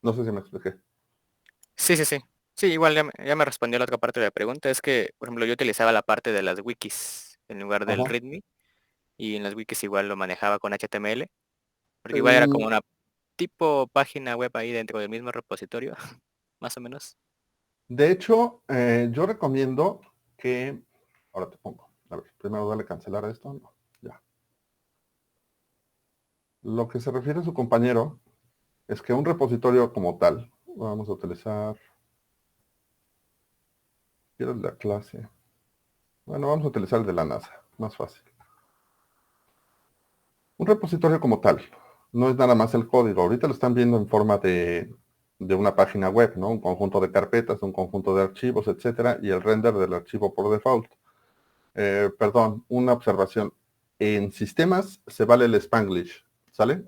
No sé si me expliqué. Sí, sí, sí. Sí, igual ya me respondió la otra parte de la pregunta. Es que, por ejemplo, yo utilizaba la parte de las wikis en lugar del Ajá. README y en las wikis igual lo manejaba con HTML, porque igual era como Mm, una tipo página web ahí dentro del mismo repositorio, más o menos. De hecho, yo recomiendo que... Ahora te pongo. A ver, primero dale cancelar a esto. No, ya. Lo que se refiere a su compañero es que un repositorio como tal, vamos a utilizar... Quiero la clase. Bueno, vamos a utilizar el de la NASA, más fácil. Un repositorio como tal, no es nada más el código. Ahorita lo están viendo en forma de una página web, ¿no? Un conjunto de carpetas, un conjunto de archivos, etcétera, y el render del archivo por default. Perdón, una observación. En sistemas se vale el Spanglish, ¿sale?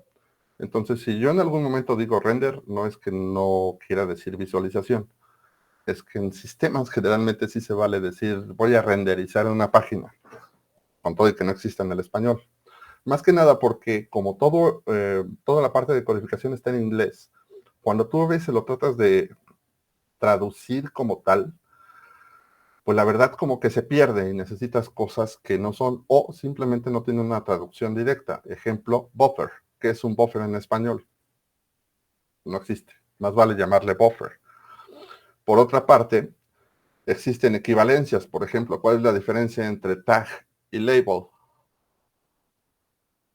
Entonces, si yo en algún momento digo render, no es que no quiera decir visualización. Es que en sistemas generalmente sí se vale decir voy a renderizar una página, con todo y que no exista en el español. Más que nada porque como toda la parte de codificación está en inglés, cuando tú a veces lo tratas de traducir como tal, pues la verdad como que se pierde y necesitas cosas que no son o simplemente no tienen una traducción directa. Ejemplo, buffer. ¿Qué es un buffer en español? No existe. Más vale llamarle buffer. Por otra parte, existen equivalencias. Por ejemplo, ¿cuál es la diferencia entre tag y label?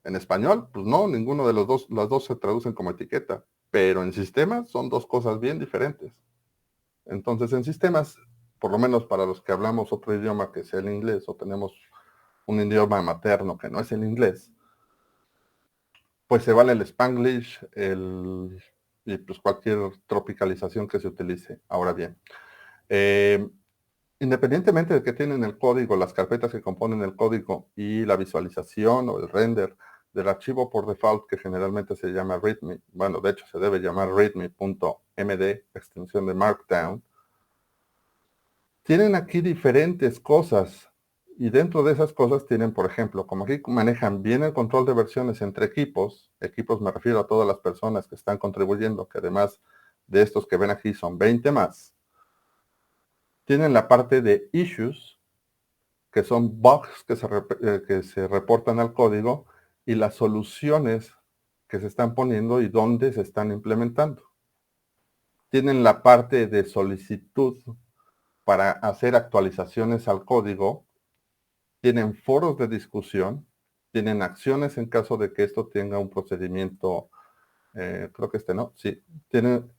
En español, pues no, ninguno de las dos se traducen como etiqueta, pero en sistemas son dos cosas bien diferentes. Entonces, en sistemas, por lo menos para los que hablamos otro idioma que sea el inglés o tenemos un idioma materno que no es el inglés, pues se vale el Spanglish, y pues cualquier tropicalización que se utilice. Ahora bien, eh, independientemente de que tienen el código, las carpetas que componen el código y la visualización o el render del archivo por default que generalmente se llama readme, bueno, de hecho se debe llamar readme.md, extensión de Markdown, tienen aquí diferentes cosas y dentro de esas cosas tienen, por ejemplo, como aquí manejan bien el control de versiones entre equipos me refiero a todas las personas que están contribuyendo, que además de estos que ven aquí son 20 más, tienen la parte de issues, que son bugs que se reportan al código y las soluciones que se están poniendo y dónde se están implementando. Tienen la parte de solicitud para hacer actualizaciones al código, tienen foros de discusión, tienen acciones en caso de que esto tenga un procedimiento, creo que no, sí, tienen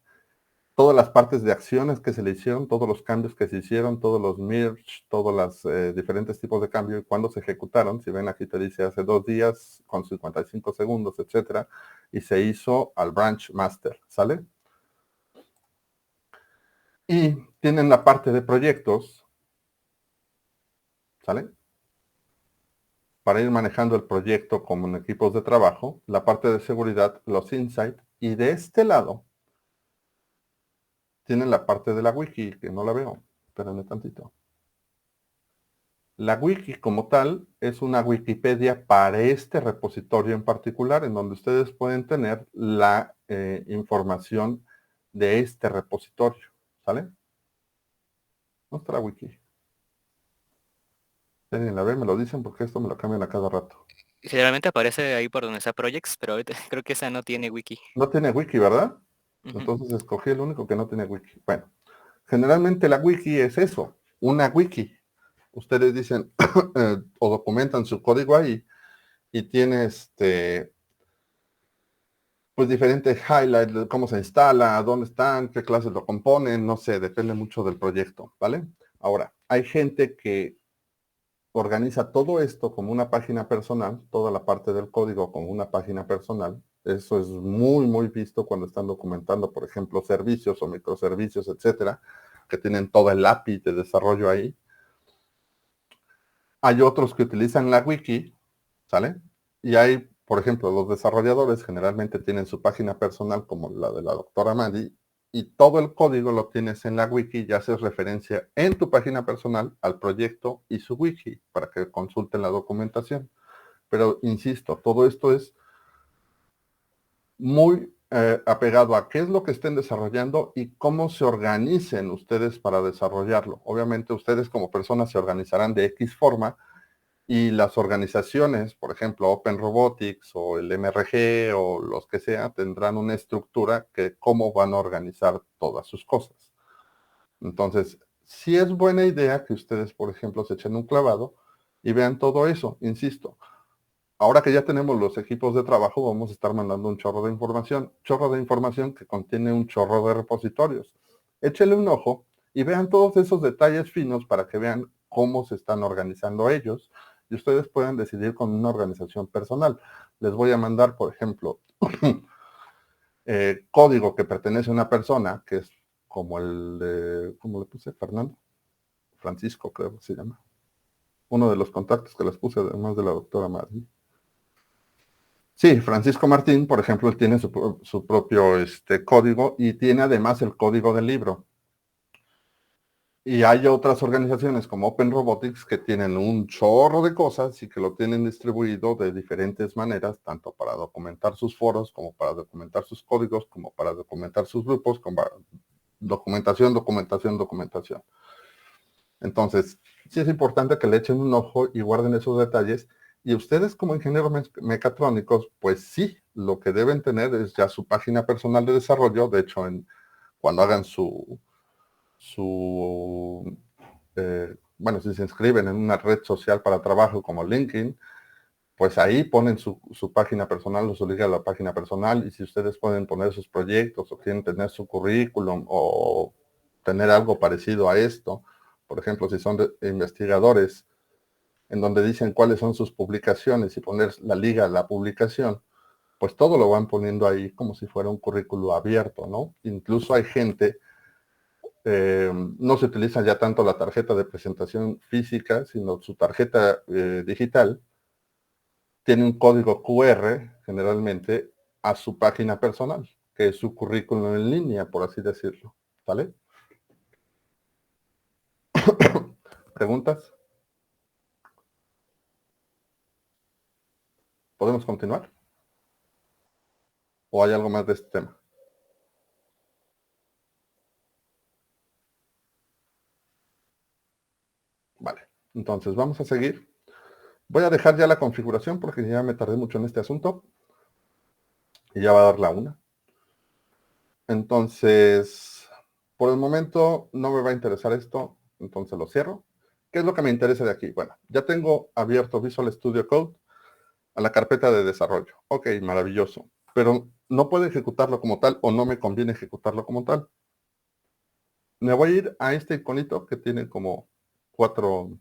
todas las partes de acciones que se le hicieron, todos los cambios que se hicieron, todos los merge, todos los diferentes tipos de cambio y cuándo se ejecutaron. Si ven aquí te dice hace 2 días con 55 segundos, etcétera, y se hizo al branch master, ¿sale? Y tienen la parte de proyectos, ¿sale? para ir manejando el proyecto como en equipos de trabajo, la parte de seguridad, los insights, y de este lado tienen la parte de la wiki, que no la veo, espérenme tantito. La wiki como tal es una Wikipedia para este repositorio en particular, en donde ustedes pueden tener la información de este repositorio, ¿sale? ¿Dónde está la wiki? Alguien la ve, me lo dicen porque esto me lo cambian a cada rato. Generalmente aparece ahí por donde está Projects, pero ahorita creo que esa no tiene wiki. No tiene wiki, ¿verdad? Ujú. Entonces escogí el único que no tiene wiki. Bueno, generalmente la wiki es eso, una wiki. Ustedes dicen o documentan su código ahí y tiene pues diferentes highlights de cómo se instala, dónde están, qué clases lo componen, no sé, depende mucho del proyecto, ¿vale? Ahora, hay gente que organiza todo esto como una página personal, toda la parte del código como una página personal. Eso es muy, muy visto cuando están documentando, por ejemplo, servicios o microservicios, etcétera, que tienen todo el API de desarrollo ahí. Hay otros que utilizan la wiki, ¿sale? Y hay, por ejemplo, los desarrolladores generalmente tienen su página personal como la de la doctora Mandy y todo el código lo tienes en la wiki y haces referencia en tu página personal al proyecto y su wiki para que consulten la documentación. Pero insisto, todo esto es muy apegado a qué es lo que estén desarrollando y cómo se organicen ustedes para desarrollarlo. Obviamente ustedes como personas se organizarán de X forma, y las organizaciones, por ejemplo, Open Robotics o el MRG o los que sea, tendrán una estructura que cómo van a organizar todas sus cosas. Entonces, sí es buena idea que ustedes, por ejemplo, se echen un clavado y vean todo eso, insisto. Ahora que ya tenemos los equipos de trabajo, vamos a estar mandando un chorro de información que contiene un chorro de repositorios. Échele un ojo y vean todos esos detalles finos para que vean cómo se están organizando ellos y ustedes puedan decidir con una organización personal. Les voy a mandar, por ejemplo, código que pertenece a una persona, que es como el de, ¿cómo le puse? Fernando. Francisco, creo que se llama. Uno de los contactos que les puse, además de la doctora Madrid. Sí, Francisco Martín, por ejemplo, él tiene su propio código y tiene además el código del libro. Y hay otras organizaciones como Open Robotics que tienen un chorro de cosas y que lo tienen distribuido de diferentes maneras, tanto para documentar sus foros, como para documentar sus códigos, como para documentar sus grupos, como para documentación. Entonces, sí es importante que le echen un ojo y guarden esos detalles. Y ustedes como ingenieros mecatrónicos, pues sí, lo que deben tener es ya su página personal de desarrollo. De hecho, cuando hagan bueno, si se inscriben en una red social para trabajo como LinkedIn, pues ahí ponen su página personal, los obliga a la página personal, y si ustedes pueden poner sus proyectos o quieren tener su currículum o tener algo parecido a esto, por ejemplo, si son investigadores, en donde dicen cuáles son sus publicaciones y poner la liga a la publicación, pues todo lo van poniendo ahí como si fuera un currículo abierto, ¿no? Incluso hay gente, no se utiliza ya tanto la tarjeta de presentación física, sino su tarjeta digital, tiene un código QR generalmente a su página personal, que es su currículum en línea, por así decirlo. ¿Vale? ¿Preguntas? ¿Podemos continuar? ¿O hay algo más de este tema? Vale, entonces vamos a seguir. Voy a dejar ya la configuración porque ya me tardé mucho en este asunto. Y ya va a dar la una. Entonces, por el momento no me va a interesar esto, entonces lo cierro. ¿Qué es lo que me interesa de aquí? Bueno, ya tengo abierto Visual Studio Code a la carpeta de desarrollo. Ok, maravilloso. Pero no puedo ejecutarlo como tal o no me conviene ejecutarlo como tal. Me voy a ir a este iconito que tiene como 4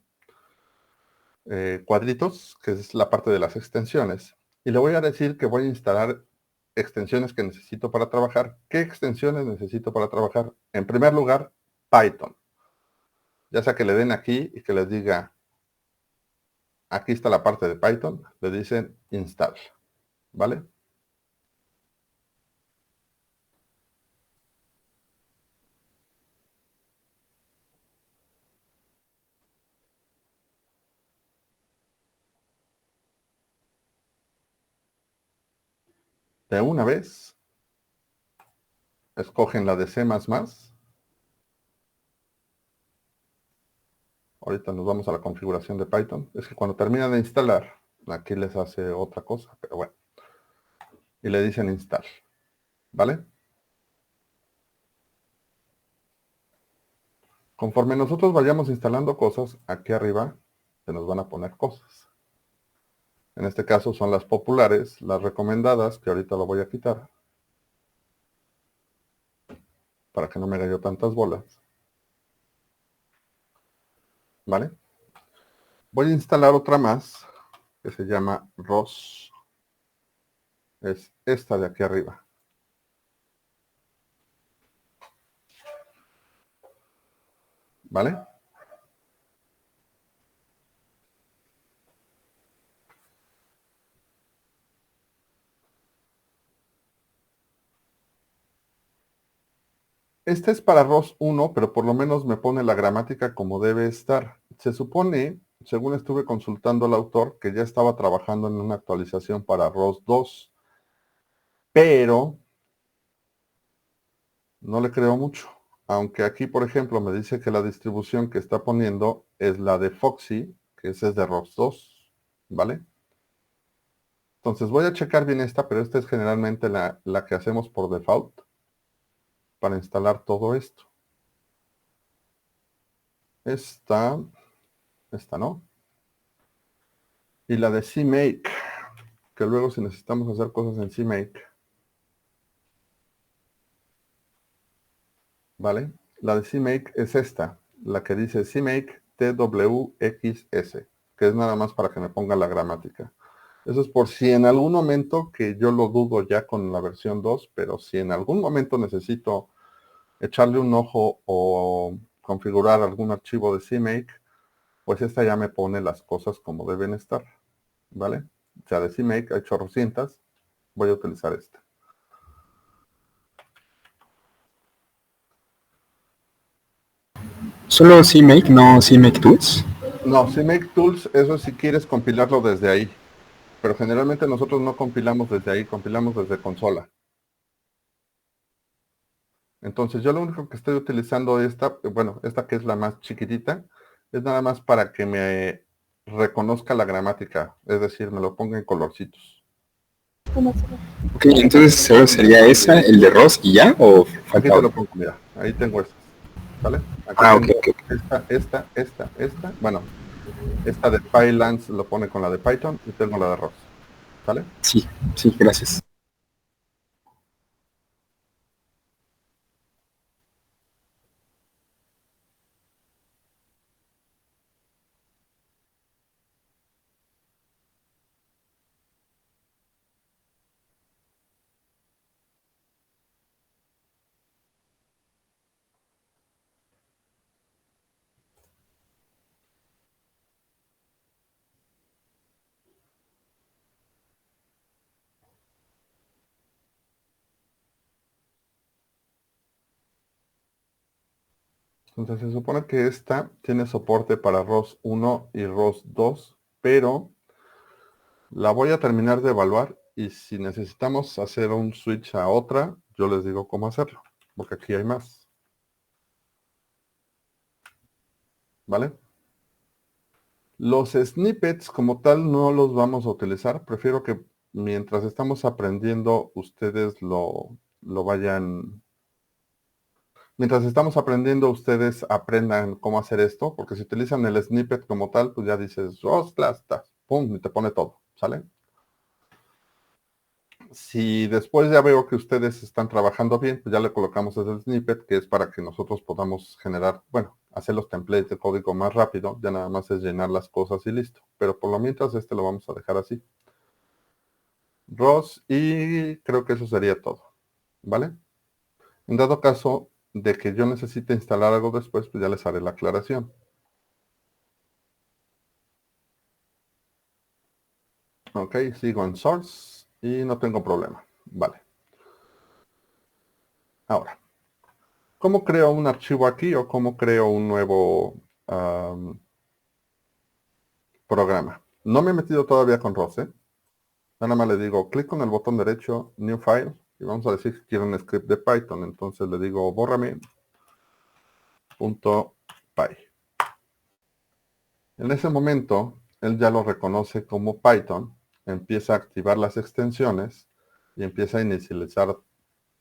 cuadritos, que es la parte de las extensiones. Y le voy a decir que voy a instalar extensiones que necesito para trabajar. ¿Qué extensiones necesito para trabajar? En primer lugar, Python. Ya sea que le den aquí y que les diga aquí está la parte de Python, le dicen install, ¿vale? De una vez, escogen la de C++. Ahorita nos vamos a la configuración de Python. Es que cuando termina de instalar, aquí les hace otra cosa, pero bueno. Y le dicen install, ¿vale? Conforme nosotros vayamos instalando cosas, aquí arriba se nos van a poner cosas. En este caso son las populares, las recomendadas, que ahorita lo voy a quitar, para que no me haga yo tantas bolas. ¿Vale? Voy a instalar otra más, que se llama ROS. Es esta de aquí arriba. ¿Vale? Esta es para ROS 1, pero por lo menos me pone la gramática como debe estar. Se supone, según estuve consultando al autor, que ya estaba trabajando en una actualización para ROS 2, pero no le creo mucho. Aunque aquí, por ejemplo, me dice que la distribución que está poniendo es la de Foxy, que esa es de ROS 2, ¿vale? Entonces voy a checar bien esta, pero esta es generalmente la que hacemos por default para instalar todo esto. Esta no. Y la de CMake, que luego si necesitamos hacer cosas en CMake, ¿vale? La de CMake es esta, la que dice CMake TWXS, que es nada más para que me ponga la gramática. Eso es por si en algún momento, que yo lo dudo ya con la versión 2, pero si en algún momento necesito echarle un ojo o configurar algún archivo de CMake, pues esta ya me pone las cosas como deben estar, ¿vale? O sea, de CMake hay chorrocientas, voy a utilizar esta. ¿Solo CMake, no CMake Tools? No, CMake Tools, eso si quieres compilarlo desde ahí. Pero generalmente nosotros no compilamos desde ahí, compilamos desde consola. Entonces yo lo único que estoy utilizando esta que es la más chiquitita, es nada más para que me reconozca la gramática, es decir, me lo ponga en colorcitos. Ok, entonces solo sería esa, el de Ross y ya, o Aquí falta te lo otro. pongo, mira, ahí tengo estas, ¿vale? Aquí Ah, ok, tengo ok. esta, bueno, esta de Pylance lo pone con la de Python y tengo la de ROS, ¿vale? Sí, sí, gracias. Entonces se supone que esta tiene soporte para ROS 1 y ROS 2, pero la voy a terminar de evaluar y si necesitamos hacer un switch a otra, yo les digo cómo hacerlo, porque aquí hay más. ¿Vale? Los snippets como tal no los vamos a utilizar. Prefiero que mientras estamos aprendiendo, ustedes lo vayan. Mientras estamos aprendiendo, ustedes aprendan cómo hacer esto, porque si utilizan el snippet como tal, pues ya dices, pum, y te pone todo, ¿sale? Si después ya veo que ustedes están trabajando bien, pues ya le colocamos ese snippet, que es para que nosotros podamos generar, bueno, hacer los templates de código más rápido, ya nada más es llenar las cosas y listo. Pero por lo mientras este lo vamos a dejar así. ROS y creo que eso sería todo, ¿vale? En dado caso de que yo necesite instalar algo después, pues ya les haré la aclaración. Ok, sigo en source y no tengo problema. Vale. Ahora, ¿cómo creo un archivo aquí o cómo creo un nuevo programa? No me he metido todavía con ROS, ¿eh? Nada más le digo, clic con el botón derecho, New File, y vamos a decir que quiero un script de Python. Entonces le digo, bórrame .py. En ese momento, él ya lo reconoce como Python, empieza a activar las extensiones y empieza a inicializar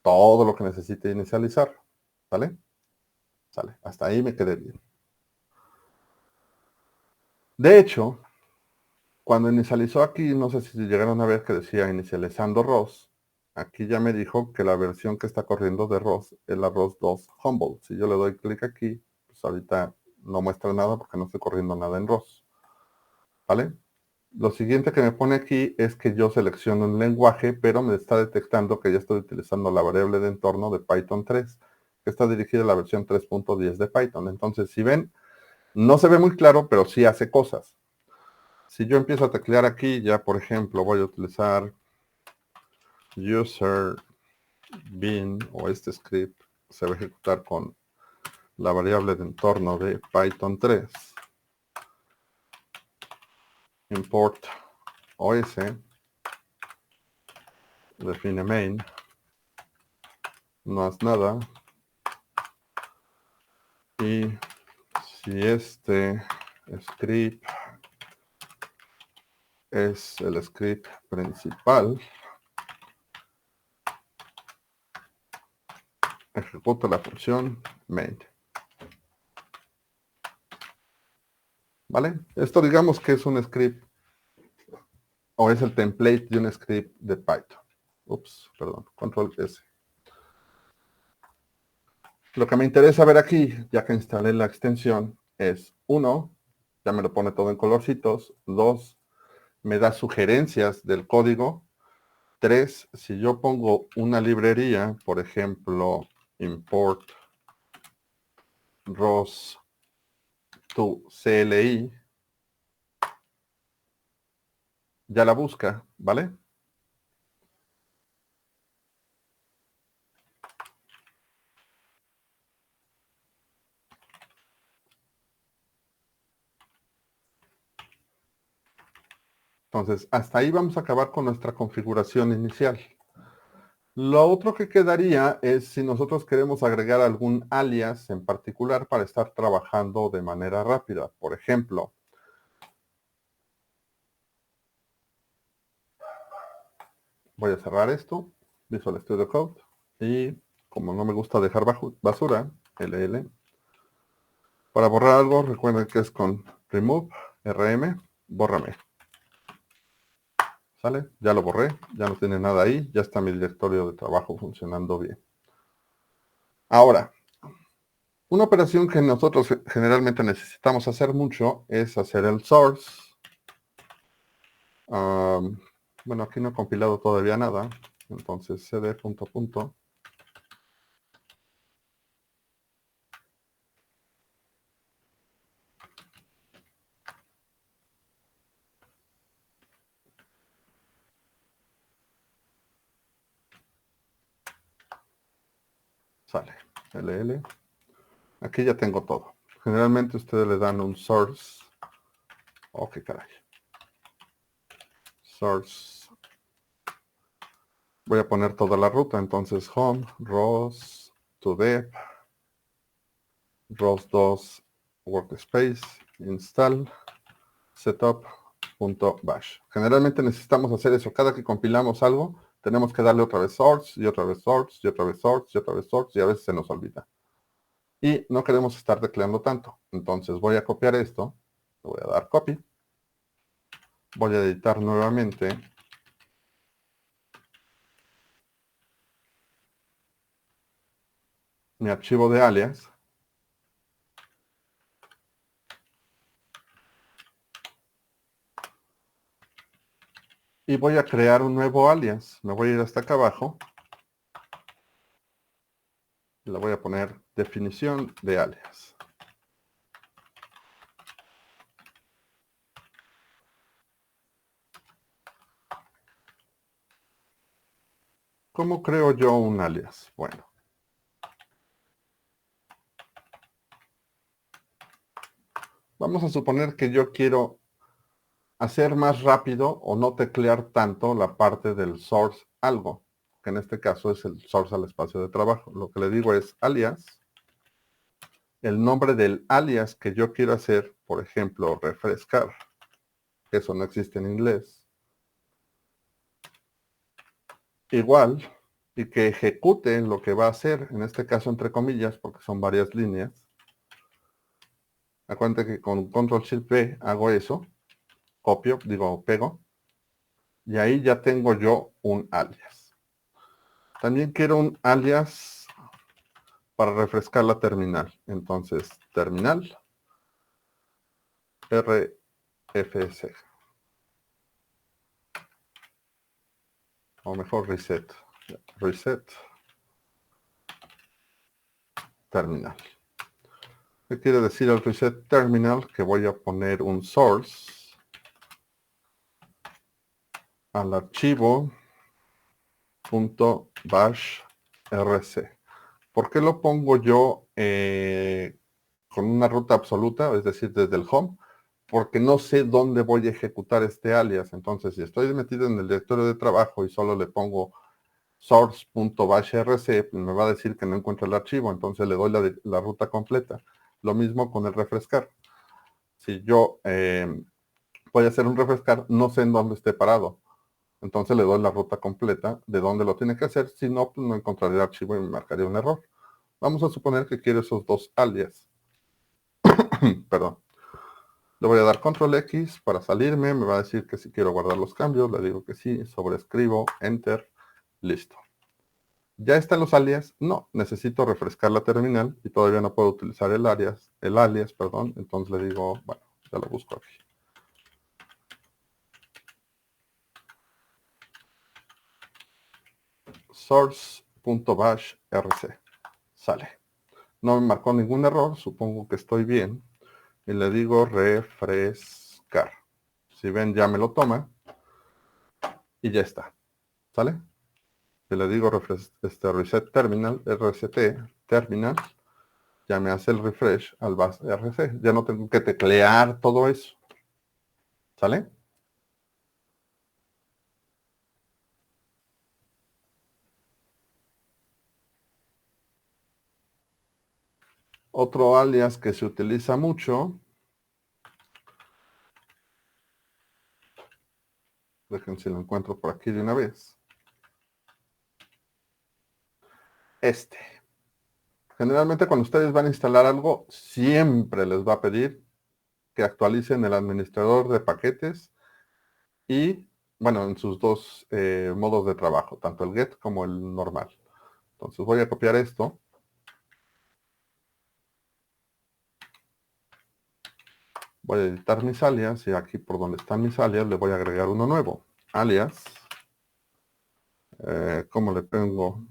todo lo que necesite inicializar. ¿Vale? Sale. Hasta ahí me quedé bien. De hecho, cuando inicializó aquí, no sé si llegaron a ver que decía inicializando ROS. Aquí ya me dijo que la versión que está corriendo de ROS es la ROS 2 Humble. Si yo le doy clic aquí, pues ahorita no muestra nada porque no estoy corriendo nada en ROS. ¿Vale? Lo siguiente que me pone aquí es que yo selecciono un lenguaje, pero me está detectando que ya estoy utilizando la variable de entorno de Python 3, que está dirigida a la versión 3.10 de Python. Entonces, si ven, no se ve muy claro, pero sí hace cosas. Si yo empiezo a teclear aquí, ya por ejemplo, voy a utilizar user bin o este script, se va a ejecutar con la variable de entorno de Python 3. Import OS, define main, no haz nada. Y si este script es el script principal, ejecuta la función main. ¿Vale? Esto digamos que es un script o es el template de un script de Python. Ups, perdón, control S. Lo que me interesa ver aquí, ya que instalé la extensión, es 1, ya me lo pone todo en colorcitos. 2, me da sugerencias del código. 3, si yo pongo una librería, por ejemplo, import ROS to CLI, ya la busca, ¿vale? Entonces, hasta ahí vamos a acabar con nuestra configuración inicial. Lo otro que quedaría es si nosotros queremos agregar algún alias en particular para estar trabajando de manera rápida. Por ejemplo, voy a cerrar esto, Visual Studio Code, y como no me gusta dejar basura, LL, para borrar algo, recuerden que es con remove, RM, bórrame. ¿Sale? Ya lo borré, ya no tiene nada ahí, ya está mi directorio de trabajo funcionando bien. Ahora, una operación que nosotros generalmente necesitamos hacer mucho es hacer el source. Bueno, aquí no he compilado todavía nada, entonces cd punto. Sale, ll. Aquí ya tengo todo. Generalmente ustedes le dan un source. Oh, qué caray. Source. Voy a poner toda la ruta, entonces home, ROS, to dev, ROS 2, workspace, install, setup.bash. Generalmente necesitamos hacer eso. Cada que compilamos algo, tenemos que darle otra vez source, y otra vez source, y otra vez source, y otra vez source, y a veces se nos olvida. Y no queremos estar tecleando tanto. Entonces voy a copiar esto, le voy a dar copy, voy a editar nuevamente mi archivo de alias. Y voy a crear un nuevo alias. Me voy a ir hasta acá abajo. Le voy a poner definición de alias. ¿Cómo creo yo un alias? Bueno. Vamos a suponer que yo quiero hacer más rápido o no teclear tanto la parte del source algo, que en este caso es el source al espacio de trabajo. Lo que le digo es alias, el nombre del alias que yo quiero hacer, por ejemplo, refrescar, que eso no existe en inglés, igual, y que ejecute lo que va a hacer, en este caso entre comillas, porque son varias líneas. Acuérdate que con Control Shift V hago eso, copio, digo, pego, y ahí ya tengo yo un alias. También quiero un alias para refrescar la terminal. Entonces, terminal, RFS, o mejor reset, terminal. ¿Qué quiere decir el reset terminal? Que voy a poner un source al archivo .bash rc. ¿Por qué lo pongo yo con una ruta absoluta, es decir, desde el home? Porque no sé dónde voy a ejecutar este alias. Entonces, si estoy metido en el directorio de trabajo y solo le pongo source.bashrc, pues me va a decir que no encuentra el archivo, entonces le doy la ruta completa. Lo mismo con el refrescar. Si yo voy a hacer un refrescar, no sé en dónde esté parado. Entonces le doy la ruta completa de dónde lo tiene que hacer. Si no, pues no encontraré el archivo y me marcaría un error. Vamos a suponer que quiero esos dos alias. Perdón. Le voy a dar control X para salirme. Me va a decir que si quiero guardar los cambios. Le digo que sí. Sobreescribo. Enter. Listo. ¿Ya están los alias? No. Necesito refrescar la terminal y todavía no puedo utilizar el alias, perdón. Entonces le digo, bueno, ya lo busco aquí. Source.bash rc. Sale. No me marcó ningún error. Supongo que estoy bien. Y le digo refrescar. Si ven, ya me lo toma. Y ya está. ¿Sale? Si le digo reset terminal, RCT terminal, ya me hace el refresh al base RC. Ya no tengo que teclear todo eso. ¿Sale? Otro alias que se utiliza mucho. Dejen si lo encuentro por aquí de una vez. Este. Generalmente cuando ustedes van a instalar algo, siempre les va a pedir que actualicen el administrador de paquetes y, bueno, en sus dos modos de trabajo, tanto el get como el normal. Entonces voy a copiar esto. Voy a editar mis alias y aquí por donde están mis alias le voy a agregar uno nuevo. Alias. ¿Cómo le pongo?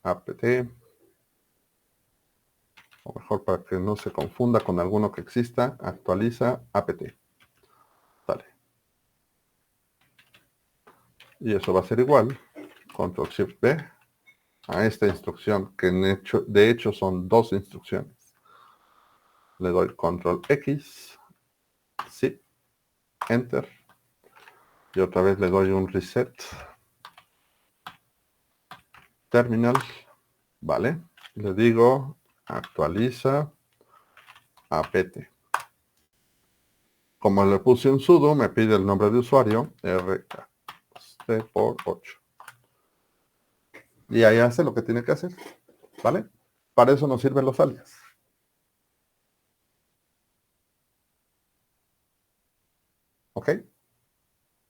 apt. O mejor para que no se confunda con alguno que exista, actualiza apt. Vale. Y eso va a ser igual. Control Shift B a esta instrucción, que de hecho son dos instrucciones. Le doy Control X, sí, Enter, y otra vez le doy un reset. Terminal, vale. Le digo actualiza apt. Como le puse un sudo, me pide el nombre de usuario, RK por 8. Y ahí hace lo que tiene que hacer, ¿vale? Para eso nos sirven los alias. ¿Ok?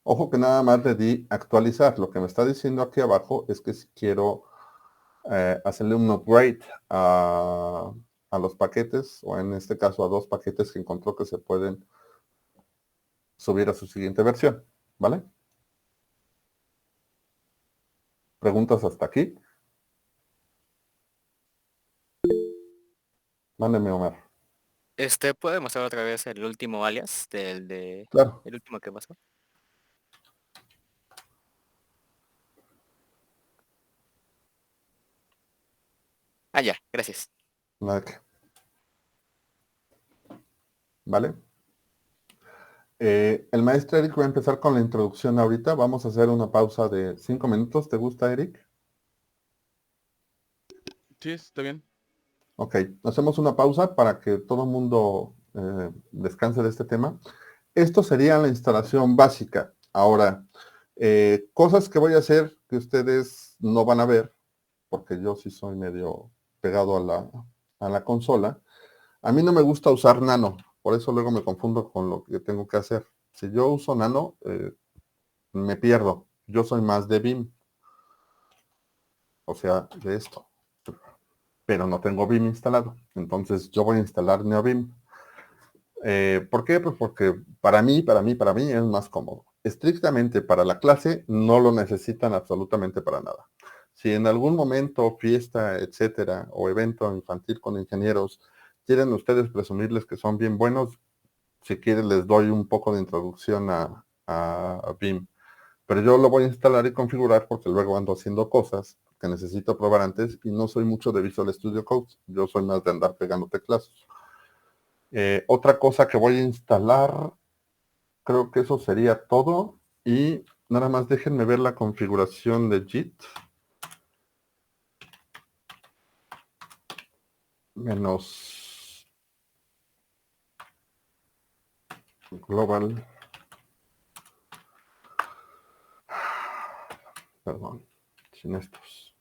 Ojo que nada más le di actualizar. Lo que me está diciendo aquí abajo es que si quiero hacerle un upgrade a los paquetes, o en este caso a dos paquetes que encontró que se pueden subir a su siguiente versión, ¿vale? ¿Preguntas hasta aquí? Mándeme, Omar. ¿Puede mostrar otra vez el último alias Claro. el último que pasó? Ah, ya, gracias. Nada que. ¿Vale? El maestro Eric va a empezar con la introducción ahorita. Vamos a hacer una pausa de 5 minutos. ¿Te gusta, Eric? Sí, está bien. Ok, hacemos una pausa para que todo el mundo descanse de este tema. Esto sería la instalación básica. Ahora, cosas que voy a hacer que ustedes no van a ver, porque yo sí soy medio pegado a la consola. A mí no me gusta usar Nano, por eso luego me confundo con lo que tengo que hacer. Si yo uso Nano, me pierdo. Yo soy más de Vim, o sea, de esto. Pero no tengo Vim instalado. Entonces yo voy a instalar NeoVim. ¿Por qué? Pues porque para mí es más cómodo. Estrictamente para la clase no lo necesitan absolutamente para nada. Si en algún momento, fiesta, etcétera, o evento infantil con ingenieros, quieren ustedes presumirles que son bien buenos, si quieren les doy un poco de introducción a Vim. Pero yo lo voy a instalar y configurar porque luego ando haciendo cosas que necesito probar antes y no soy mucho de Visual Studio Code. Yo soy más de andar pegando teclazos. Otra cosa que voy a instalar, creo que eso sería todo. Y nada más déjenme ver la configuración de JIT. Menos global. Perdón, sin estos.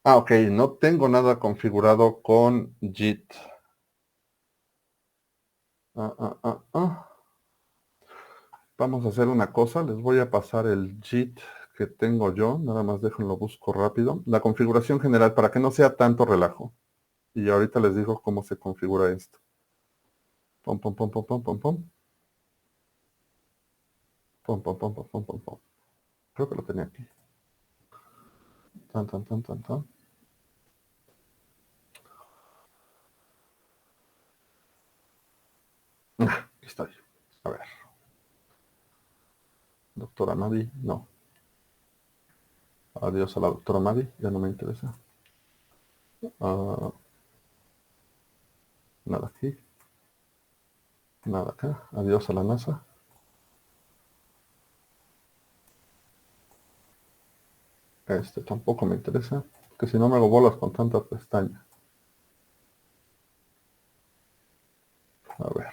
Ah, ok, no tengo nada configurado con JIT. Vamos a hacer una cosa, les voy a pasar el JIT que tengo yo, nada más déjenlo busco rápido. La configuración general para que no sea tanto relajo. Y ahorita les digo cómo se configura esto. Pom, pom, pom, pom, pom, pom, pom. Pom, pom, pom, pom, pom, pom, pom. Creo que lo tenía aquí. Tan, tan, tan, tan, tan. Aquí estoy. A ver. Doctora Madi, no. Adiós a la doctora Madi, ya no me interesa. Nada aquí. Nada acá. Adiós a la NASA. Este tampoco me interesa, que si no me hago bolas con tantas pestañas. A ver.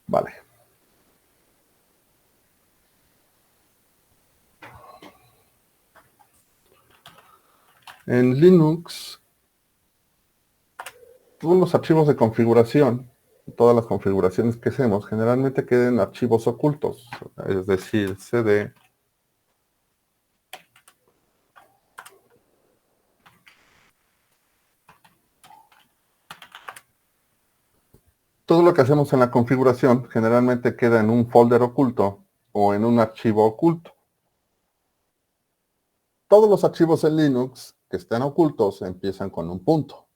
Vale. En Linux, todos los archivos de configuración, todas las configuraciones que hacemos, generalmente quedan archivos ocultos, es decir, cd todo lo que hacemos en la configuración generalmente queda en un folder oculto o en un archivo oculto. Todos los archivos en Linux que estén ocultos empiezan con un punto.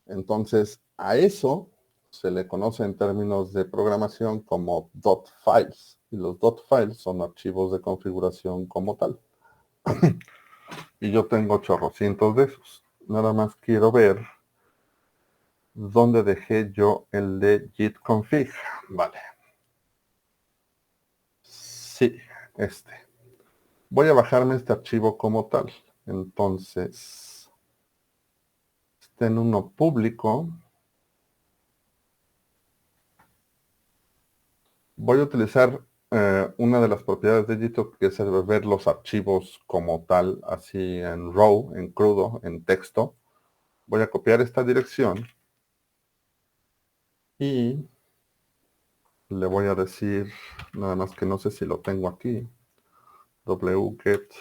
Entonces, a eso se le conoce en términos de programación como .files. Y los .files son archivos de configuración como tal. Y yo tengo chorrocientos de esos. Nada más quiero ver dónde dejé yo el de git config. Vale. Sí, este. Voy a bajarme este archivo como tal. Entonces, está en uno público. Voy a utilizar una de las propiedades de GitHub, que es el ver los archivos como tal, así en raw, en crudo, en texto. Voy a copiar esta dirección y le voy a decir, nada más que no sé si lo tengo aquí, wget.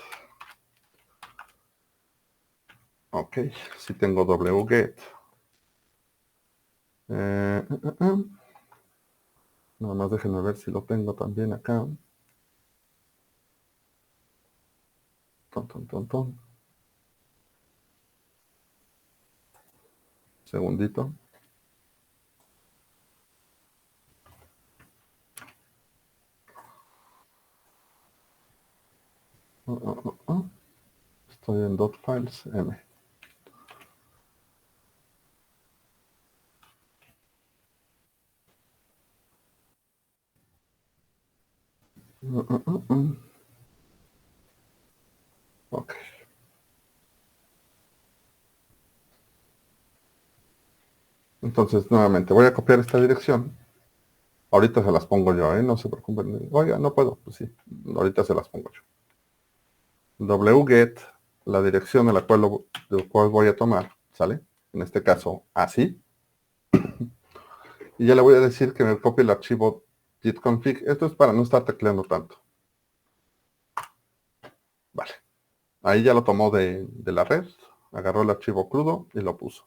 Ok, si tengo wget. Nada más déjenme ver si lo tengo también acá. Ton, ton, ton, ton. Segundito. .files m. Ok. Entonces, nuevamente, voy a copiar esta dirección. Ahorita se las pongo yo, no se preocupen. Oiga, no puedo. Pues sí, ahorita se las pongo yo. wget, la dirección de la cual voy a tomar, ¿sale? En este caso, así. Y ya le voy a decir que me copie el archivo gitconfig. Esto es para no estar tecleando tanto. Vale. Ahí ya lo tomó de la red. Agarró el archivo crudo y lo puso.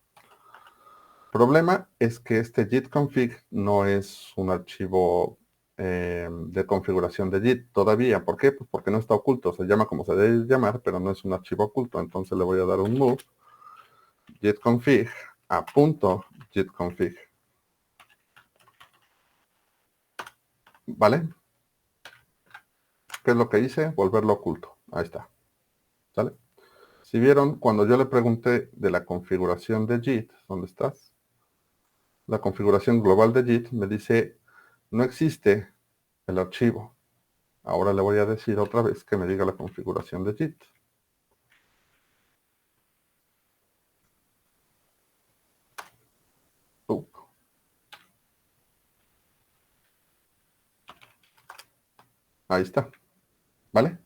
Problema es que este gitconfig no es un archivo de configuración de Git todavía. ¿Por qué? Pues porque no está oculto. Se llama como se debe llamar, pero no es un archivo oculto. Entonces le voy a dar un move gitconfig a punto gitconfig. ¿Vale? ¿Qué es lo que hice? Volverlo oculto. Ahí está. ¿Sale? Si vieron, cuando yo le pregunté de la configuración de Git, ¿dónde estás? La configuración global de Git me dice, no existe el archivo. Ahora le voy a decir otra vez que me diga la configuración de Git. Ahí está. ¿Vale?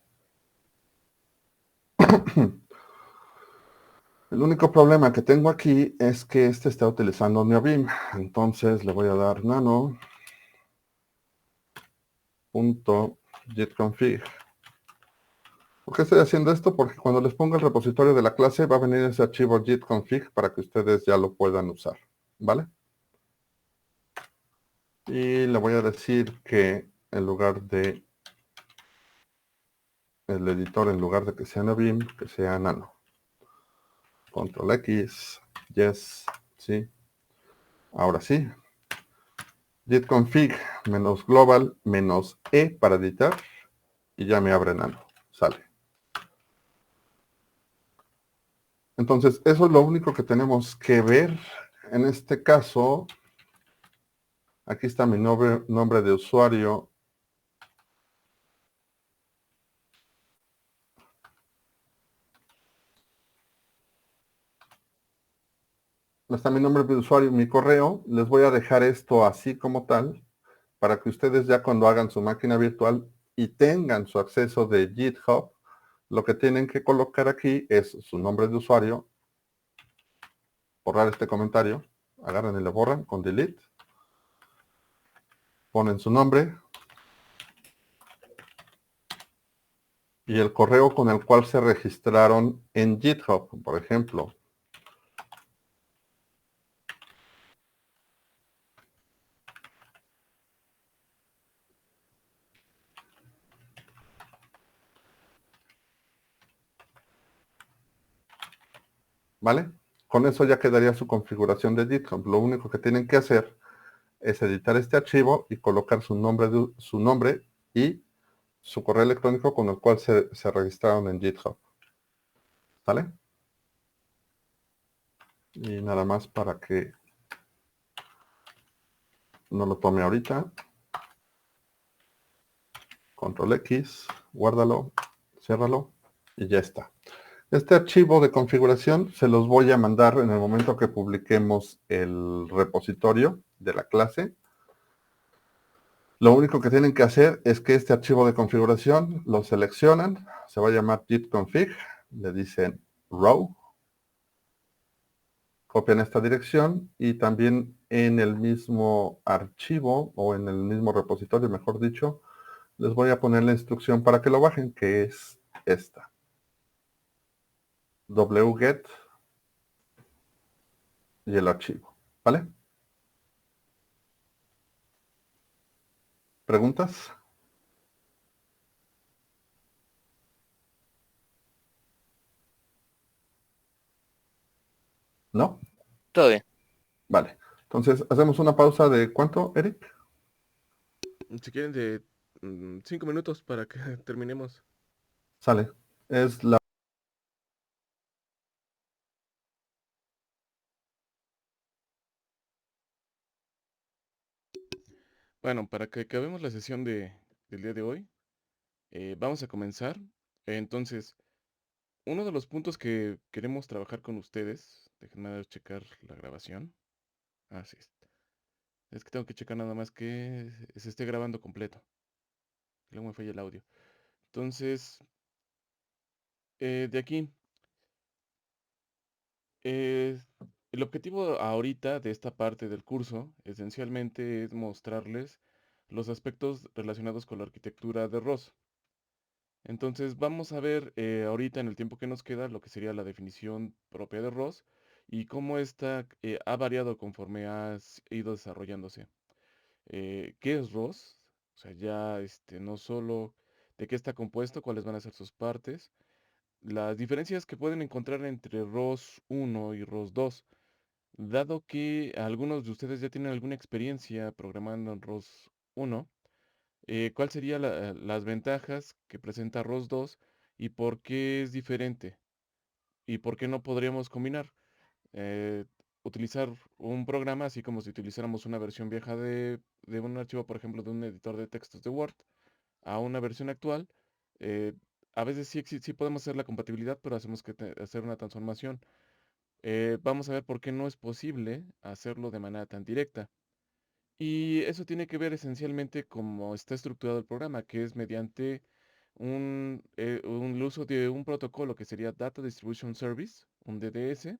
El único problema que tengo aquí es que este está utilizando NeoBeam. Entonces le voy a dar nano.gitconfig. ¿Por qué estoy haciendo esto? Porque cuando les ponga el repositorio de la clase va a venir ese archivo gitconfig para que ustedes ya lo puedan usar. ¿Vale? Y le voy a decir que en lugar de el editor, en lugar de que sea NeoBeam, que sea Nano. Control X, yes, sí. Ahora sí. Gitconfig menos global menos E para editar. Y ya me abre Nano. Sale. Entonces, eso es lo único que tenemos que ver. En este caso, aquí está mi nombre de usuario. Está mi nombre de usuario y mi correo. Les voy a dejar esto así como tal, para que ustedes ya cuando hagan su máquina virtual y tengan su acceso de GitHub, lo que tienen que colocar aquí es su nombre de usuario, borrar este comentario, agarran y le borran con delete, ponen su nombre y el correo con el cual se registraron en GitHub, por ejemplo. ¿Vale? Con eso ya quedaría su configuración de GitHub. Lo único que tienen que hacer es editar este archivo y colocar su nombre y su correo electrónico con el cual se registraron en GitHub. ¿Vale? Y nada más para que no lo tome ahorita. Control X, guárdalo, ciérralo y ya está. Este archivo de configuración se los voy a mandar en el momento que publiquemos el repositorio de la clase. Lo único que tienen que hacer es que este archivo de configuración lo seleccionan, se va a llamar gitconfig, le dicen row, copian esta dirección y también en el mismo archivo o en el mismo repositorio, mejor dicho, les voy a poner la instrucción para que lo bajen, que es esta. wget y el archivo, ¿vale? ¿Preguntas? ¿No? Todo bien. Vale. Entonces, hacemos una pausa de ¿cuánto, Eric? Si quieren de 5 minutos para que terminemos. Sale. Es la Bueno, para que acabemos la sesión del día de hoy, vamos a comenzar. Entonces, uno de los puntos que queremos trabajar con ustedes, déjenme checar la grabación. Así es. Es que tengo que checar nada más que se esté grabando completo. Luego me falla el audio. Entonces, de aquí, eh, el objetivo ahorita de esta parte del curso, esencialmente es mostrarles los aspectos relacionados con la arquitectura de ROS. Entonces vamos a ver ahorita en el tiempo que nos queda lo que sería la definición propia de ROS y cómo esta ha variado conforme ha ido desarrollándose. ¿Qué es ROS? O sea, ya no solo de qué está compuesto, cuáles van a ser sus partes, las diferencias que pueden encontrar entre ROS 1 y ROS 2, dado que algunos de ustedes ya tienen alguna experiencia programando en ROS 1. ¿Cuál serían las ventajas que presenta ROS 2 y por qué es diferente? ¿Y por qué no podríamos combinar? Eh, Utilizar un programa, así como si utilizáramos una versión vieja de un archivo, por ejemplo, de un editor de textos de Word, a una versión actual. eh, a veces sí podemos hacer la compatibilidad, pero hacemos que hacer una transformación. Vamos a ver por qué no es posible hacerlo de manera tan directa. Y eso tiene que ver esencialmente cómo está estructurado el programa, que es mediante un uso de un protocolo que sería Data Distribution Service, un DDS.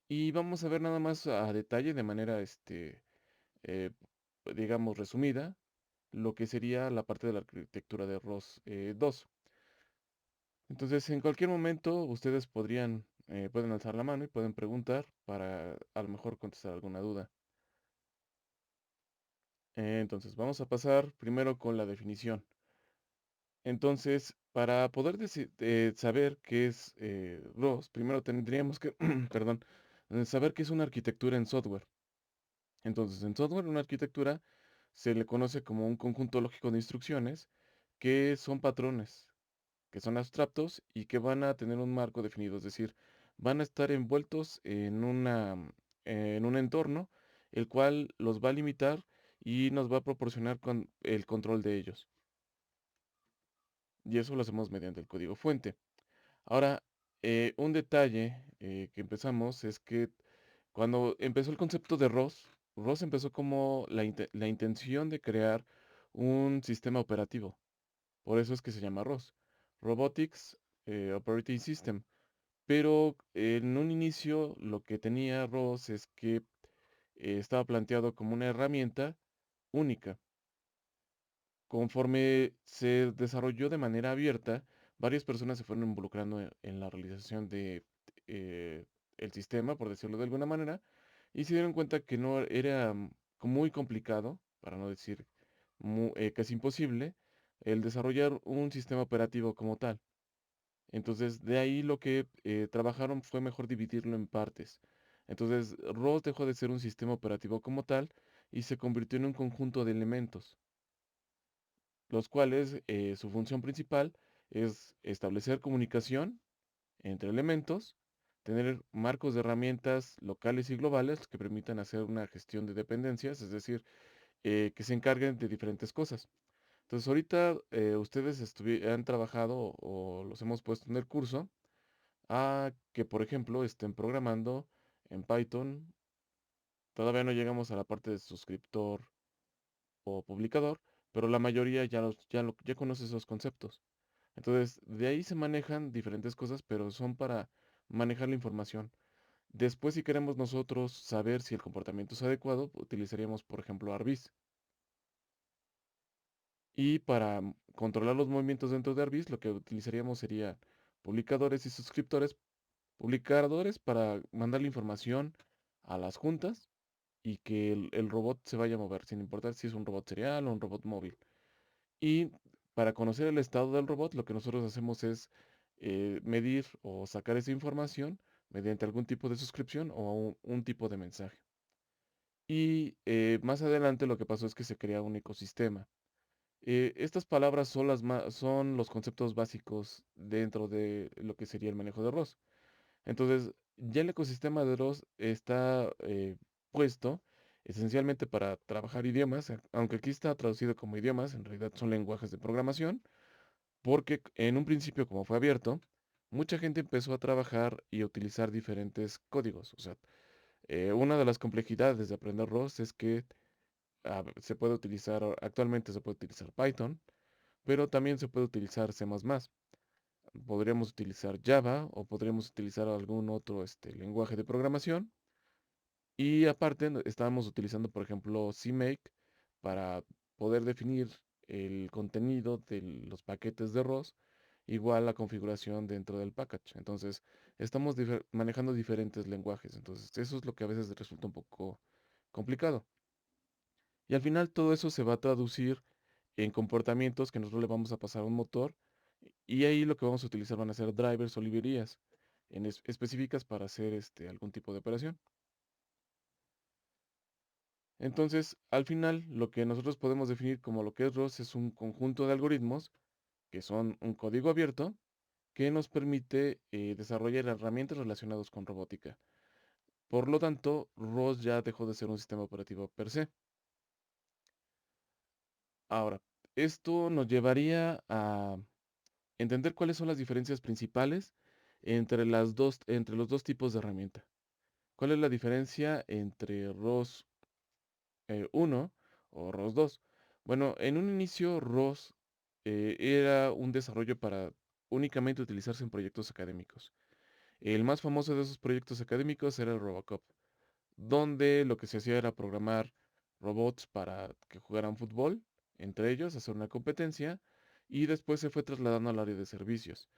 Y vamos a ver nada más a detalle, de manera, eh, digamos, resumida, lo que sería la parte de la arquitectura de ROS 2. Entonces, en cualquier momento, ustedes pueden alzar la mano y pueden preguntar para a lo mejor contestar alguna duda. Entonces, vamos a pasar primero con la definición. Entonces, para poder saber qué es ROS, primero tendríamos que, perdón, saber qué es una arquitectura en software. Entonces, en software, una arquitectura se le conoce como un conjunto lógico de instrucciones que son patrones, que son abstractos y que van a tener un marco definido, es decir, van a estar envueltos en un entorno, el cual los va a limitar y nos va a proporcionar con el control de ellos. Y eso lo hacemos mediante el código fuente. Ahora, un detalle que empezamos es que cuando empezó el concepto de ROS, ROS empezó como la intención de crear un sistema operativo. Por eso es que se llama ROS, Robotics Operating System. Pero en un inicio lo que tenía ROS es que estaba planteado como una herramienta única. Conforme se desarrolló de manera abierta, varias personas se fueron involucrando en la realización de el sistema, por decirlo de alguna manera, y se dieron cuenta que no era muy complicado, para no decir casi imposible, el desarrollar un sistema operativo como tal. Entonces, de ahí lo que trabajaron fue mejor dividirlo en partes. Entonces, ROS dejó de ser un sistema operativo como tal y se convirtió en un conjunto de elementos, los cuales su función principal es establecer comunicación entre elementos, tener marcos de herramientas locales y globales que permitan hacer una gestión de dependencias, es decir, que se encarguen de diferentes cosas. Entonces, ahorita ustedes han trabajado o los hemos puesto en el curso a que, por ejemplo, estén programando en Python. Todavía no llegamos a la parte de suscriptor o publicador, pero la mayoría ya conoce esos conceptos. Entonces, de ahí se manejan diferentes cosas, pero son para manejar la información. Después, si queremos nosotros saber si el comportamiento es adecuado, utilizaríamos, por ejemplo, Arbis. Y para controlar los movimientos dentro de Arbis, lo que utilizaríamos sería publicadores y suscriptores. Publicadores para mandar la información a las juntas y que el robot se vaya a mover, sin importar si es un robot serial o un robot móvil. Y para conocer el estado del robot, lo que nosotros hacemos es medir o sacar esa información mediante algún tipo de suscripción o un tipo de mensaje. Y más adelante lo que pasó es que se crea un ecosistema. Estas palabras son, son los conceptos básicos dentro de lo que sería el manejo de ROS. Entonces, ya el ecosistema de ROS está puesto esencialmente para trabajar idiomas, aunque aquí está traducido como idiomas, en realidad son lenguajes de programación, porque en un principio, como fue abierto, mucha gente empezó a trabajar y a utilizar diferentes códigos. O sea, una de las complejidades de aprender ROS es que se puede utilizar, actualmente se puede utilizar Python, pero también se puede utilizar C++. Podríamos utilizar Java o podríamos utilizar algún otro lenguaje de programación. Y aparte, estábamos utilizando, por ejemplo, CMake para poder definir el contenido de los paquetes de ROS, igual la configuración dentro del package. Entonces, estamos manejando diferentes lenguajes. Entonces, eso es lo que a veces resulta un poco complicado. Y al final todo eso se va a traducir en comportamientos que nosotros le vamos a pasar a un motor. Y ahí lo que vamos a utilizar van a ser drivers o librerías específicas para hacer algún tipo de operación. Entonces, al final, lo que nosotros podemos definir como lo que es ROS es un conjunto de algoritmos que son un código abierto que nos permite desarrollar herramientas relacionadas con robótica. Por lo tanto, ROS ya dejó de ser un sistema operativo per se. Ahora, esto nos llevaría a entender cuáles son las diferencias principales entre los dos tipos de herramienta. ¿Cuál es la diferencia entre ROS 1 o ROS 2? Bueno, en un inicio ROS era un desarrollo para únicamente utilizarse en proyectos académicos. El más famoso de esos proyectos académicos era el Robocop, donde lo que se hacía era programar robots para que jugaran fútbol, entre ellos hacer una competencia, y después se fue trasladando al área de servicios.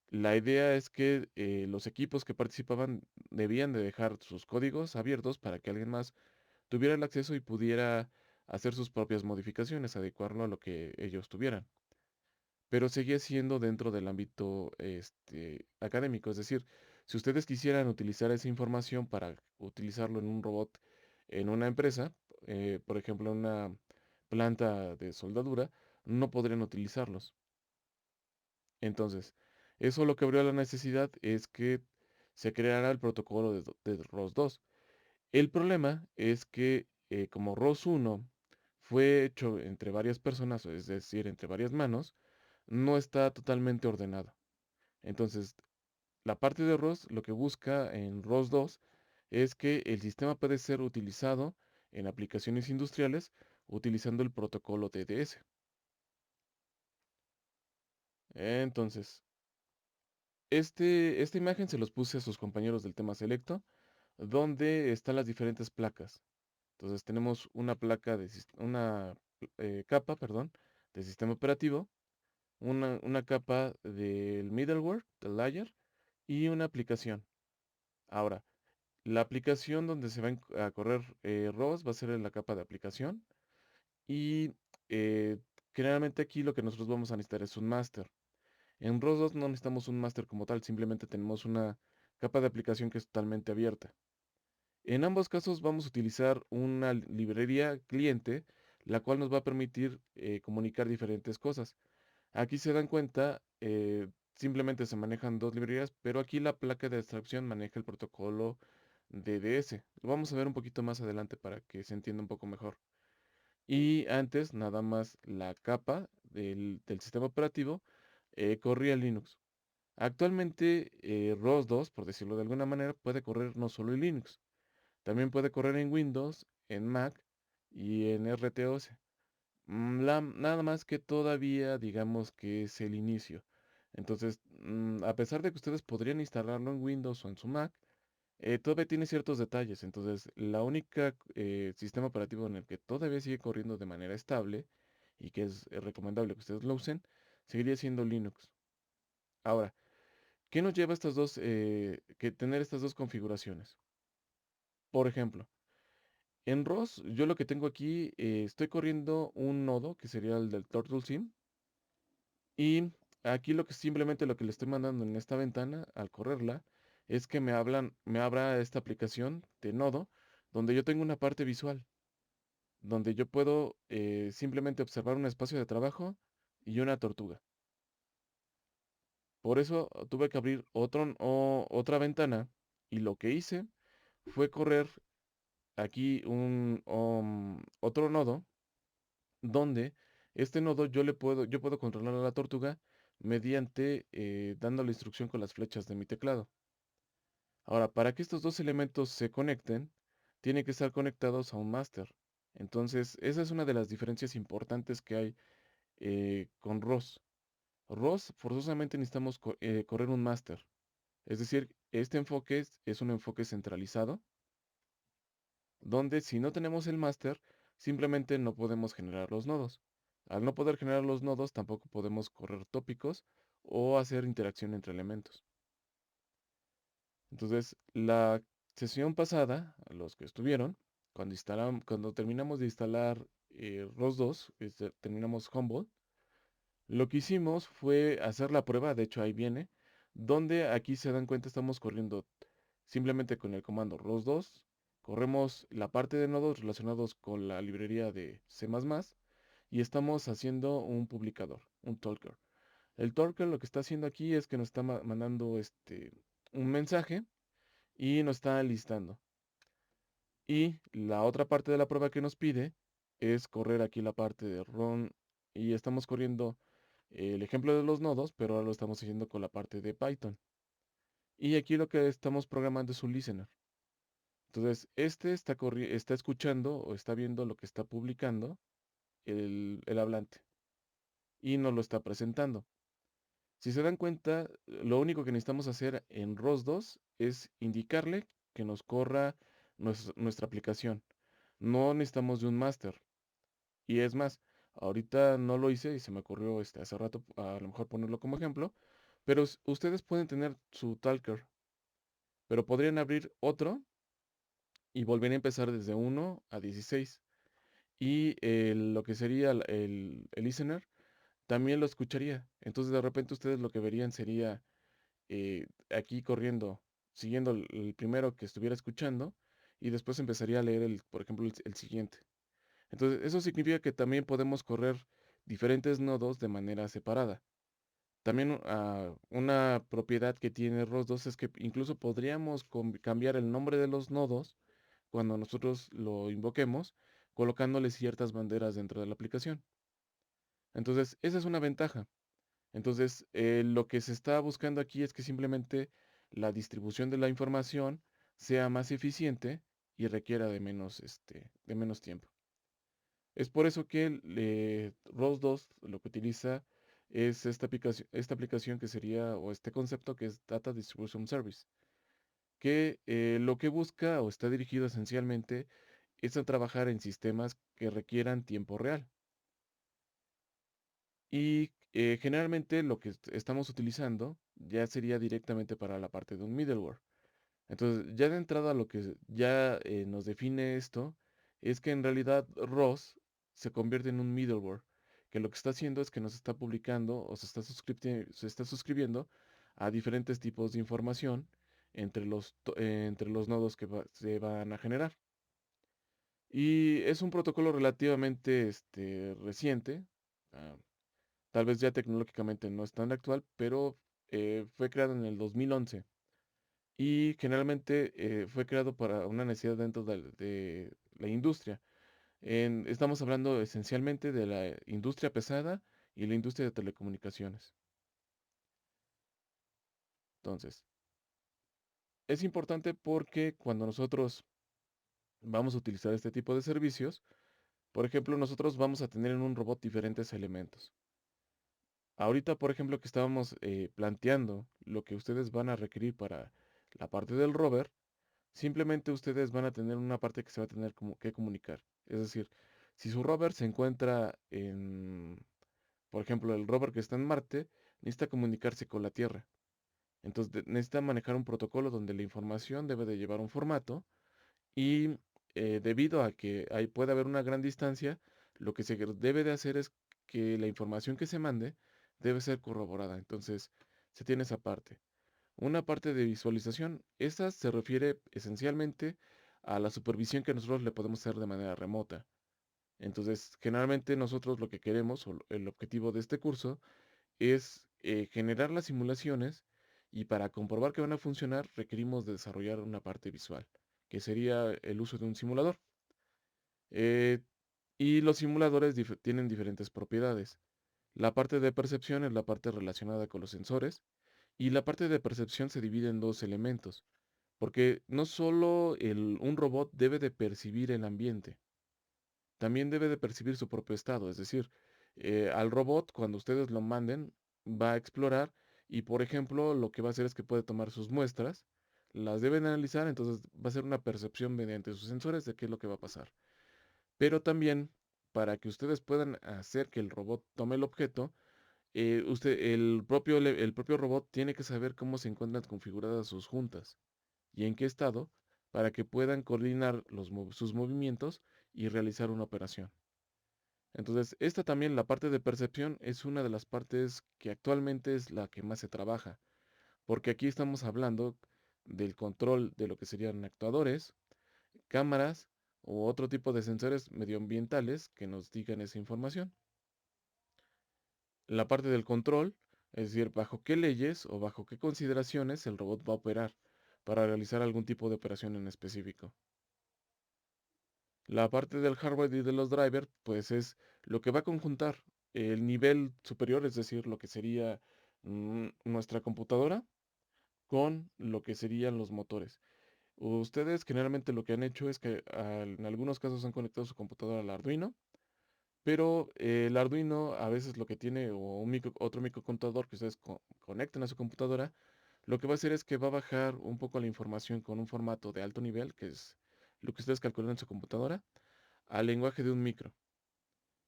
La idea es que los equipos que participaban debían de dejar sus códigos abiertos para que alguien más tuviera el acceso y pudiera hacer sus propias modificaciones, adecuarlo a lo que ellos tuvieran. Pero seguía siendo dentro del ámbito académico. Es decir, si ustedes quisieran utilizar esa información para utilizarlo en un robot en una empresa, por ejemplo, en una planta de soldadura, no podrían utilizarlos. Entonces, eso lo que abrió la necesidad es que se creara el protocolo de ROS 2. El problema es que como ROS 1 fue hecho entre varias personas, es decir, entre varias manos, no está totalmente ordenado. Entonces, la parte de ROS lo que busca en ROS 2 es que el sistema puede ser utilizado en aplicaciones industriales utilizando el protocolo DDS. Entonces, esta imagen se los puse a sus compañeros del tema selecto, donde están las diferentes placas. Entonces tenemos una placa una capa, perdón, del sistema operativo, una capa del middleware, del layer, y una aplicación. Ahora, la aplicación donde se va a correr ROS va a ser en la capa de aplicación. Y eh, generalmente aquí lo que nosotros vamos a necesitar es un master. En ROS 2 no necesitamos un master como tal, simplemente tenemos una capa de aplicación que es totalmente abierta. En ambos casos vamos a utilizar una librería cliente, la cual nos va a permitir comunicar diferentes cosas. Aquí se dan cuenta, simplemente se manejan dos librerías, pero aquí la placa de abstracción maneja el protocolo DDS. Lo vamos a ver un poquito más adelante para que se entienda un poco mejor. Y antes, nada más la capa del sistema operativo corría Linux. Actualmente, ROS 2, por decirlo de alguna manera, puede correr no solo en Linux, también puede correr en Windows, en Mac y en RTOS. Nada más que todavía digamos que es el inicio. Entonces, a pesar de que ustedes podrían instalarlo en Windows o en su Mac, todavía tiene ciertos detalles. Entonces, la única sistema operativo en el que todavía sigue corriendo de manera estable y que es recomendable que ustedes lo usen, seguiría siendo Linux. Ahora, ¿qué nos lleva a que tener estas dos configuraciones? Por ejemplo, en ROS, yo lo que tengo aquí, estoy corriendo un nodo que sería el del TurtleSim. Y aquí simplemente lo que le estoy mandando en esta ventana al correrla es que me abra esta aplicación de nodo donde yo tengo una parte visual, donde yo puedo simplemente observar un espacio de trabajo y una tortuga. Por eso tuve que abrir otra ventana y lo que hice fue correr aquí otro nodo donde este nodo yo puedo controlar a la tortuga mediante dando la instrucción con las flechas de mi teclado. Ahora, para que estos dos elementos se conecten, tienen que estar conectados a un máster. Entonces, esa es una de las diferencias importantes que hay con ROS. ROS, forzosamente necesitamos correr un máster. Es decir, este enfoque es un enfoque centralizado, donde si no tenemos el máster, simplemente no podemos generar los nodos. Al no poder generar los nodos, tampoco podemos correr tópicos o hacer interacción entre elementos. Entonces, la sesión pasada, a los que estuvieron, cuando terminamos de instalar ROS 2, terminamos Humble, lo que hicimos fue hacer la prueba, de hecho ahí viene, donde aquí se dan cuenta estamos corriendo simplemente con el comando ROS2, corremos la parte de nodos relacionados con la librería de C++ y estamos haciendo un publicador, un talker. El talker lo que está haciendo aquí es que nos está mandando un mensaje y nos está listando. Y la otra parte de la prueba que nos pide es correr aquí la parte de run y estamos corriendo el ejemplo de los nodos, pero ahora lo estamos haciendo con la parte de Python. Y aquí lo que estamos programando es un listener. Entonces, está escuchando o está viendo lo que está publicando el hablante y nos lo está presentando. Si se dan cuenta, lo único que necesitamos hacer en ROS2 es indicarle que nos corra nuestra aplicación. No necesitamos de un máster. Y es más, ahorita no lo hice y se me ocurrió hace rato a lo mejor ponerlo como ejemplo, pero ustedes pueden tener su Talker, pero podrían abrir otro y volver a empezar desde 1 a 16. Y lo que sería el listener también lo escucharía. Entonces de repente ustedes lo que verían sería aquí corriendo, siguiendo el primero que estuviera escuchando y después empezaría a leer por ejemplo, el siguiente. Entonces, eso significa que también podemos correr diferentes nodos de manera separada. También una propiedad que tiene ROS2 es que incluso podríamos cambiar el nombre de los nodos cuando nosotros lo invoquemos, colocándole ciertas banderas dentro de la aplicación. Entonces, esa es una ventaja. Entonces, lo que se está buscando aquí es que simplemente la distribución de la información sea más eficiente y requiera de menos tiempo. Es por eso que ROS 2 lo que utiliza es esta aplicación que sería, o este concepto que es Data Distribution Service, que lo que busca o está dirigido esencialmente es a trabajar en sistemas que requieran tiempo real. Y generalmente lo que estamos utilizando ya sería directamente para la parte de un middleware. Entonces, ya de entrada lo que ya nos define esto es que en realidad ROS se convierte en un middleware, que lo que está haciendo es que nos está publicando o se está suscribiendo a diferentes tipos de información entre los nodos que se van a generar. Y es un protocolo relativamente reciente, ah, tal vez ya tecnológicamente no es tan actual, pero fue creado en el 2011 y generalmente fue creado para una necesidad dentro de la industria. Estamos hablando esencialmente de la industria pesada y la industria de telecomunicaciones. Entonces, es importante porque cuando nosotros vamos a utilizar este tipo de servicios, por ejemplo, nosotros vamos a tener en un robot diferentes elementos. Ahorita, por ejemplo, que estábamos planteando lo que ustedes van a requerir para la parte del rover, simplemente ustedes van a tener una parte que se va a tener como que comunicar. Es decir, si su rover se encuentra por ejemplo, el rover que está en Marte, necesita comunicarse con la Tierra. Entonces necesita manejar un protocolo donde la información debe de llevar un formato y debido a que ahí puede haber una gran distancia, lo que se debe de hacer es que la información que se mande debe ser corroborada. Entonces, se tiene esa parte. Una parte de visualización, esta se refiere esencialmente a la supervisión que nosotros le podemos hacer de manera remota. Entonces, generalmente nosotros lo que queremos, o el objetivo de este curso, es generar las simulaciones y para comprobar que van a funcionar requerimos de desarrollar una parte visual, que sería el uso de un simulador. Eh, y los simuladores tienen diferentes propiedades. La parte de percepción es la parte relacionada con los sensores y la parte de percepción se divide en dos elementos, porque no solo un robot debe de percibir el ambiente, también debe de percibir su propio estado, es decir, al robot cuando ustedes lo manden va a explorar y por ejemplo lo que va a hacer es que puede tomar sus muestras, las deben analizar, entonces va a ser una percepción mediante sus sensores de qué es lo que va a pasar. Pero también para que ustedes puedan hacer que el robot tome el objeto, el propio robot tiene que saber cómo se encuentran configuradas sus juntas y en qué estado para que puedan coordinar sus movimientos y realizar una operación. Entonces, esta también, la parte de percepción, es una de las partes que actualmente es la que más se trabaja, porque aquí estamos hablando del control de lo que serían actuadores, cámaras u otro tipo de sensores medioambientales que nos digan esa información. La parte del control, es decir, bajo qué leyes o bajo qué consideraciones el robot va a operar para realizar algún tipo de operación en específico. La parte del hardware y de los drivers, pues es lo que va a conjuntar el nivel superior, es decir, lo que sería nuestra computadora con lo que serían los motores. Ustedes generalmente lo que han hecho es que en algunos casos han conectado su computadora al Arduino, pero el Arduino a veces lo que tiene, o otro microcontrolador que ustedes conecten a su computadora, lo que va a hacer es que va a bajar un poco la información con un formato de alto nivel, que es lo que ustedes calculan en su computadora, al lenguaje de un micro,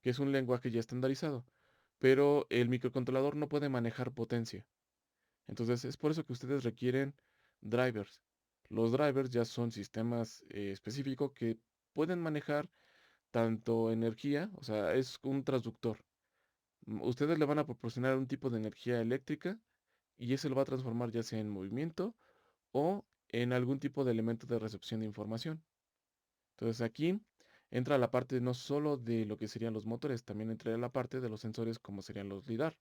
que es un lenguaje ya estandarizado, pero el microcontrolador no puede manejar potencia. Entonces es por eso que ustedes requieren drivers. Los drivers ya son sistemas específicos que pueden manejar tanto energía, o sea, es un transductor. Ustedes le van a proporcionar un tipo de energía eléctrica y ese lo va a transformar ya sea en movimiento o en algún tipo de elemento de recepción de información. Entonces aquí entra la parte no solo de lo que serían los motores, también entra la parte de los sensores como serían los LIDAR.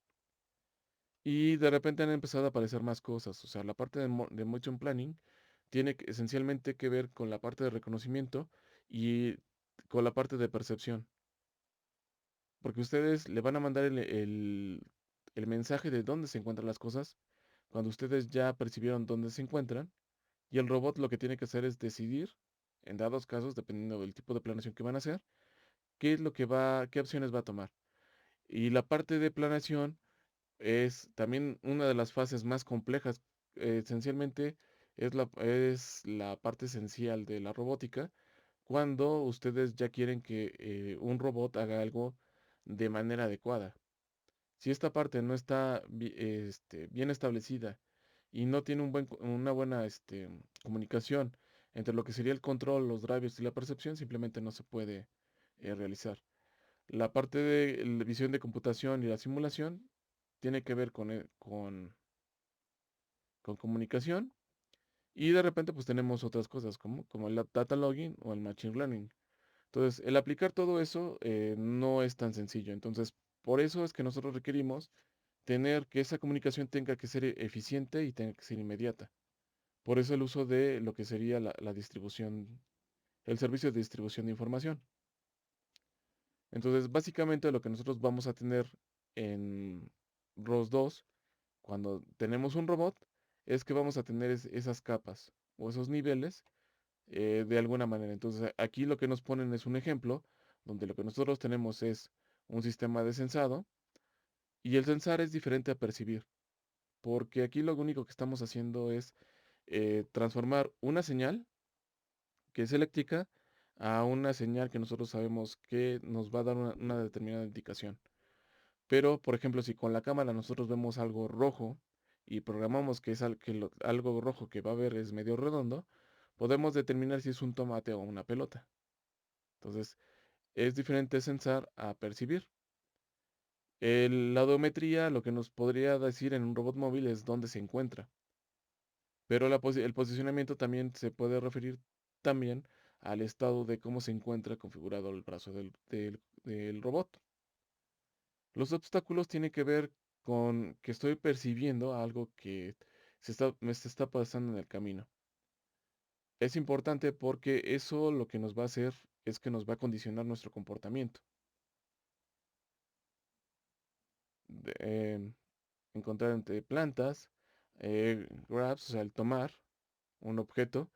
Y de repente han empezado a aparecer más cosas. O sea, la parte de motion planning tiene esencialmente que ver con la parte de reconocimiento y con la parte de percepción. Porque ustedes le van a mandar el mensaje de dónde se encuentran las cosas cuando ustedes ya percibieron dónde se encuentran. Y el robot lo que tiene que hacer es decidir, en dados casos, dependiendo del tipo de planeación que van a hacer, qué opciones va a tomar. Y la parte de planeación es también una de las fases más complejas. Esencialmente es la parte esencial de la robótica cuando ustedes ya quieren que un robot haga algo de manera adecuada. Si esta parte no está bien establecida y no tiene una buena comunicación entre lo que sería el control, los drivers y la percepción, simplemente no se puede realizar. La parte de la visión de computación y la simulación tiene que ver con comunicación y de repente pues tenemos otras cosas como el data logging o el machine learning. Entonces, el aplicar todo eso no es tan sencillo. Entonces, por eso es que nosotros requerimos tener que esa comunicación tenga que ser eficiente y tenga que ser inmediata. Por eso el uso de lo que sería la distribución, el servicio de distribución de información. Entonces, básicamente lo que nosotros vamos a tener en ROS 2, cuando tenemos un robot, es que vamos a tener esas capas o esos niveles de alguna manera. Entonces, aquí lo que nos ponen es un ejemplo donde lo que nosotros tenemos es un sistema de sensado y el sensar es diferente a percibir, porque aquí lo único que estamos haciendo es transformar una señal que es eléctrica a una señal que nosotros sabemos que nos va a dar una determinada indicación. Pero, por ejemplo, si con la cámara nosotros vemos algo rojo y programamos que es algo rojo que va a ver es medio redondo, podemos determinar si es un tomate o una pelota. Entonces, es diferente sensar a percibir. La odometría lo que nos podría decir en un robot móvil es dónde se encuentra. Pero el posicionamiento también se puede referir también al estado de cómo se encuentra configurado el brazo del robot. Los obstáculos tienen que ver con que estoy percibiendo algo que me se está pasando en el camino. Es importante porque eso lo que nos va a hacer es que nos va a condicionar nuestro comportamiento. Encontrar entre plantas, grabs, o sea, el tomar un objeto.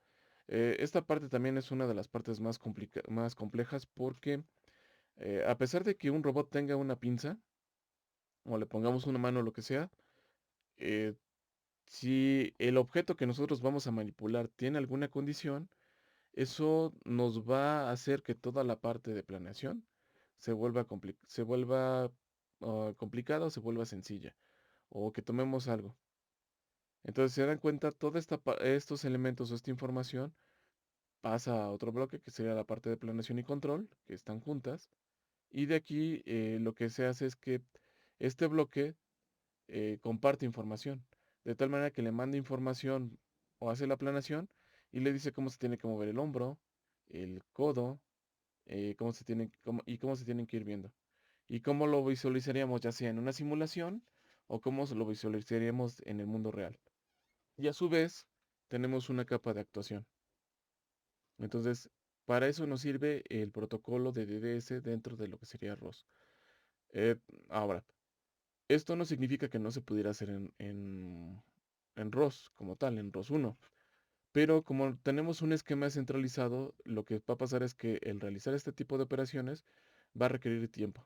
Esta parte también es una de las partes más complejas porque a pesar de que un robot tenga una pinza o le pongamos una mano o lo que sea, eh, si el objeto que nosotros vamos a manipular tiene alguna condición, eso nos va a hacer que toda la parte de planeación se vuelva complicada o se vuelva sencilla, o que tomemos algo. Entonces, se dan cuenta, estos elementos o esta información pasa a otro bloque que sería la parte de planeación y control, que están juntas. Y de aquí lo que se hace es que este bloque comparte información, de tal manera que le manda información o hace la planeación y le dice cómo se tiene que mover el hombro, el codo, cómo se tienen que ir viendo. Y cómo lo visualizaríamos ya sea en una simulación o cómo lo visualizaríamos en el mundo real. Y a su vez, tenemos una capa de actuación. Entonces, para eso nos sirve el protocolo de DDS dentro de lo que sería ROS. Eh, Ahora, esto no significa que no se pudiera hacer en ROS como tal, en ROS 1. Pero como tenemos un esquema centralizado, lo que va a pasar es que el realizar este tipo de operaciones va a requerir tiempo.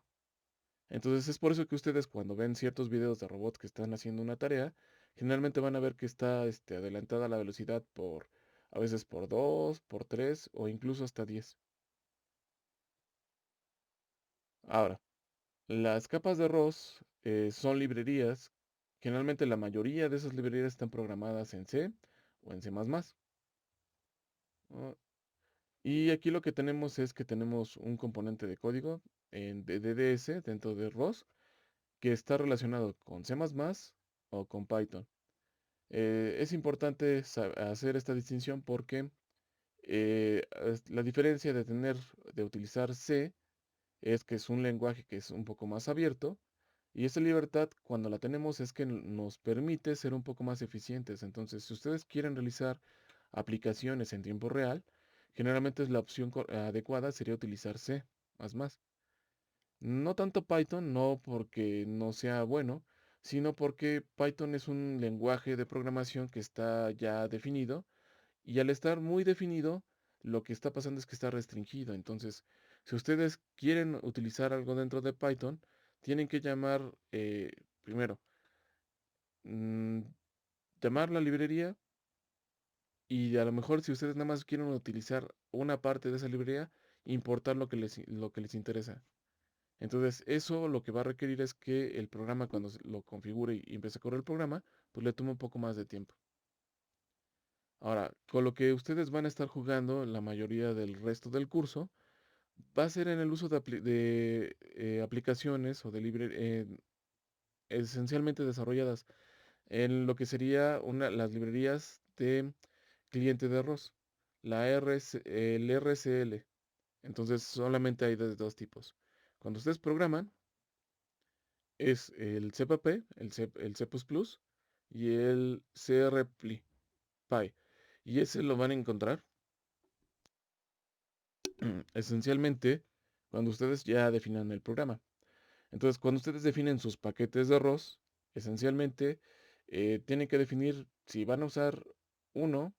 Entonces es por eso que ustedes cuando ven ciertos videos de robots que están haciendo una tarea, generalmente van a ver que está adelantada la velocidad a veces por 2, por 3 o incluso hasta 10. Ahora, las capas de ROS son librerías. Generalmente la mayoría de esas librerías están programadas en C o en C++. ¿No? Y aquí lo que tenemos es que tenemos un componente de código de DDS dentro de ROS que está relacionado con C++ o con Python. Es importante hacer esta distinción porque la diferencia de utilizar C es que es un lenguaje que es un poco más abierto y esa libertad cuando la tenemos es que nos permite ser un poco más eficientes. Entonces, si ustedes quieren realizar aplicaciones en tiempo real, generalmente es la opción adecuada sería utilizar C++. No tanto Python, no porque no sea bueno, sino porque Python es un lenguaje de programación que está ya definido y al estar muy definido, lo que está pasando es que está restringido. Entonces, si ustedes quieren utilizar algo dentro de Python, tienen que primero, mm, llamar la librería y a lo mejor si ustedes nada más quieren utilizar una parte de esa librería, importar lo que les interesa. Entonces, eso lo que va a requerir es que el programa, cuando lo configure y empiece a correr el programa, pues le tome un poco más de tiempo. Ahora, con lo que ustedes van a estar jugando la mayoría del resto del curso, va a ser en el uso de aplicaciones o de esencialmente desarrolladas en lo que sería las librerías de cliente de ROS, el RCL. Entonces, solamente hay de dos tipos. Cuando ustedes programan, es el CPP, el C++ y el CRPy. Y ese lo van a encontrar esencialmente cuando ustedes ya definan el programa. Entonces, cuando ustedes definen sus paquetes de ROS, esencialmente tienen que definir si van a usar uno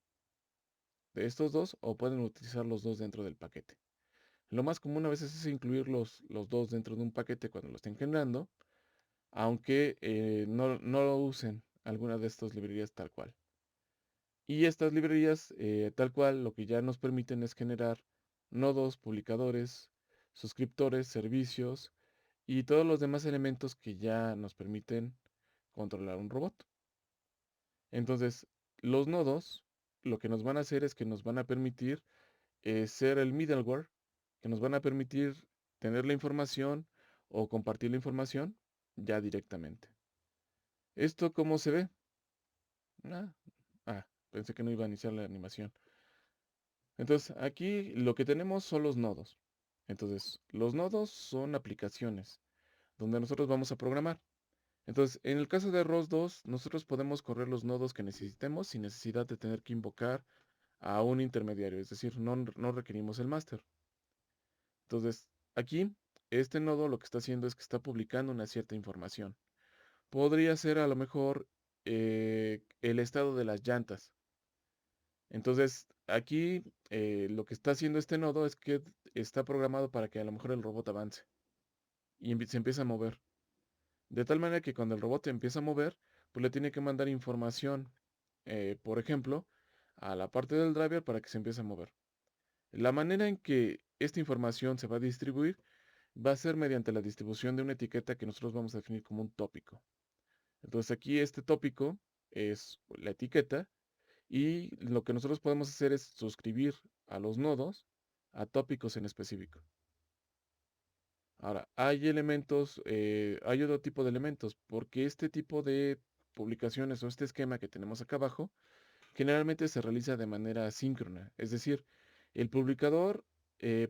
de estos dos o pueden utilizar los dos dentro del paquete. Lo más común a veces es incluir los dos dentro de un paquete cuando lo estén generando, aunque no lo usen alguna de estas librerías tal cual. Y estas librerías, tal cual, lo que ya nos permiten es generar nodos, publicadores, suscriptores, servicios y todos los demás elementos que ya nos permiten controlar un robot. Entonces, los nodos lo que nos van a hacer es que nos van a permitir ser el middleware, que nos van a permitir tener la información o compartir la información ya directamente. ¿Esto cómo se ve? Ah, pensé que no iba a iniciar la animación. Entonces, aquí lo que tenemos son los nodos. Entonces, los nodos son aplicaciones donde nosotros vamos a programar. Entonces, en el caso de ROS 2, nosotros podemos correr los nodos que necesitemos sin necesidad de tener que invocar a un intermediario, es decir, no requerimos el máster. Entonces, aquí, este nodo lo que está haciendo es que está publicando una cierta información. Podría ser a lo mejor el estado de las llantas. Entonces, aquí lo que está haciendo este nodo es que está programado para que a lo mejor el robot avance y se empiece a mover. De tal manera que cuando el robot empieza a mover, pues le tiene que mandar información, por ejemplo, a la parte del driver para que se empiece a mover. La manera en que esta información se va a distribuir va a ser mediante la distribución de una etiqueta que nosotros vamos a definir como un tópico. Entonces aquí este tópico es la etiqueta y lo que nosotros podemos hacer es suscribir a los nodos a tópicos en específico. Ahora, hay elementos, hay otro tipo de elementos, porque este tipo de publicaciones o este esquema que tenemos acá abajo, generalmente se realiza de manera asíncrona. Es decir, el publicador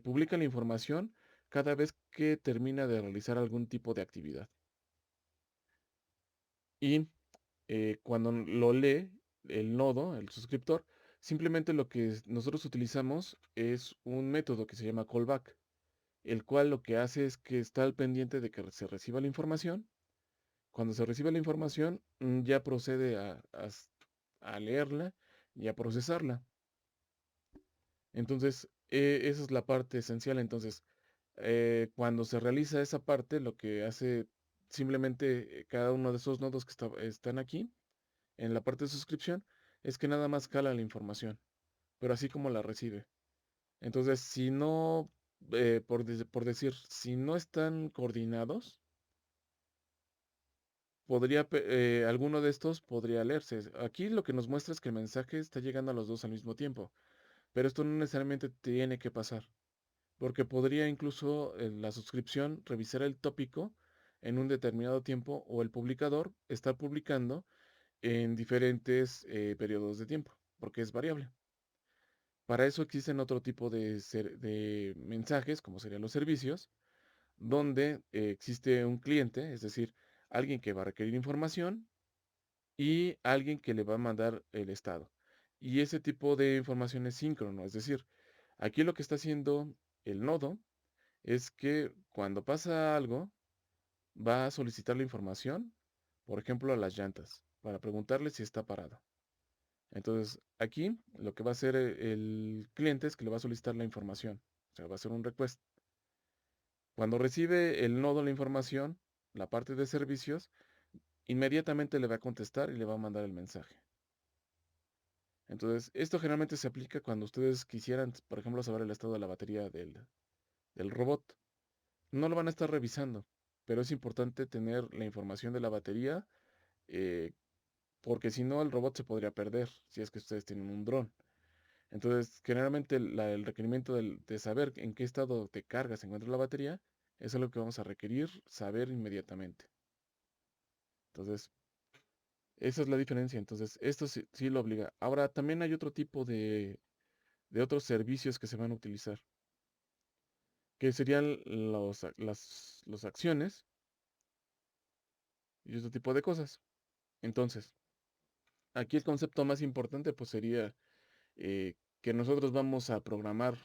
publica la información cada vez que termina de realizar algún tipo de actividad. Y cuando lo lee el nodo, el suscriptor, simplemente lo que nosotros utilizamos es un método que se llama callback, el cual lo que hace es que está al pendiente de que se reciba la información. Cuando se recibe la información, ya procede a leerla y a procesarla. Entonces, esa es la parte esencial. Entonces, cuando se realiza esa parte, lo que hace simplemente cada uno de esos nodos que están aquí, en la parte de suscripción, es que nada más cala la información, pero así como la recibe. Entonces, si no, por decir, si no están coordinados, alguno de estos podría leerse. Aquí lo que nos muestra es que el mensaje está llegando a los dos al mismo tiempo, pero esto no necesariamente tiene que pasar, porque podría incluso la suscripción revisar el tópico en un determinado tiempo o el publicador estar publicando en diferentes periodos de tiempo, porque es variable. Para eso existen otro tipo de mensajes, como serían los servicios, donde existe un cliente, es decir, alguien que va a requerir información y alguien que le va a mandar el estado. Y ese tipo de información es síncrono, es decir, aquí lo que está haciendo el nodo es que cuando pasa algo, va a solicitar la información, por ejemplo, a las llantas, para preguntarle si está parado. Entonces, aquí lo que va a hacer el cliente es que le va a solicitar la información, o sea, va a hacer un request. Cuando recibe el nodo la información, la parte de servicios, inmediatamente le va a contestar y le va a mandar el mensaje. Entonces, esto generalmente se aplica cuando ustedes quisieran, por ejemplo, saber el estado de la batería del robot. No lo van a estar revisando, pero es importante tener la información de la batería, eh, porque si no, el robot se podría perder si es que ustedes tienen un dron. Entonces, generalmente el requerimiento de saber en qué estado de carga se encuentra la batería es algo que vamos a requerir saber inmediatamente. Entonces, esa es la diferencia. Entonces, esto sí lo obliga. Ahora, también hay otro tipo de otros servicios que se van a utilizar, que serían los acciones y otro tipo de cosas. Entonces, aquí el concepto más importante pues sería que nosotros vamos a programar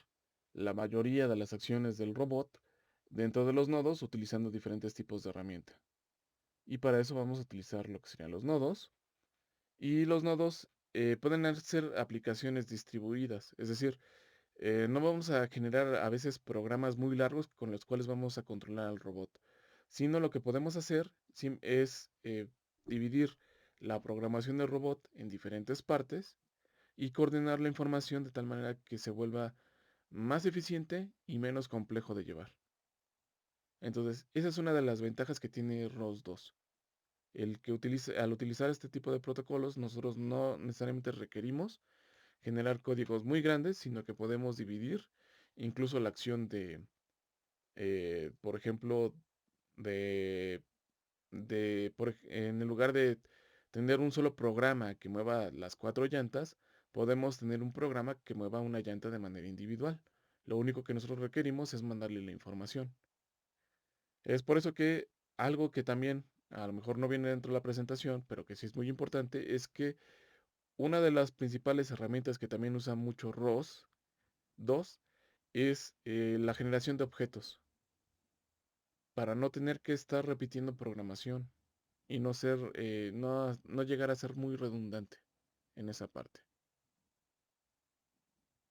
la mayoría de las acciones del robot dentro de los nodos utilizando diferentes tipos de herramienta. Y para eso vamos a utilizar lo que serían los nodos. Y los nodos pueden ser aplicaciones distribuidas, es decir, no vamos a generar a veces programas muy largos con los cuales vamos a controlar al robot, sino lo que podemos hacer es dividir la programación del robot en diferentes partes y coordinar la información de tal manera que se vuelva más eficiente y menos complejo de llevar. Entonces, esa es una de las ventajas que tiene ROS 2. Al utilizar este tipo de protocolos, nosotros no necesariamente requerimos generar códigos muy grandes, sino que podemos dividir incluso la acción por ejemplo, de, en el lugar de tener un solo programa que mueva las cuatro llantas, podemos tener un programa que mueva una llanta de manera individual. Lo único que nosotros requerimos es mandarle la información. Es por eso que algo que también a lo mejor no viene dentro de la presentación, pero que sí es muy importante, es que una de las principales herramientas que también usa mucho ROS 2 es la generación de objetos, para no tener que estar repitiendo programación y no llegar a ser muy redundante en esa parte.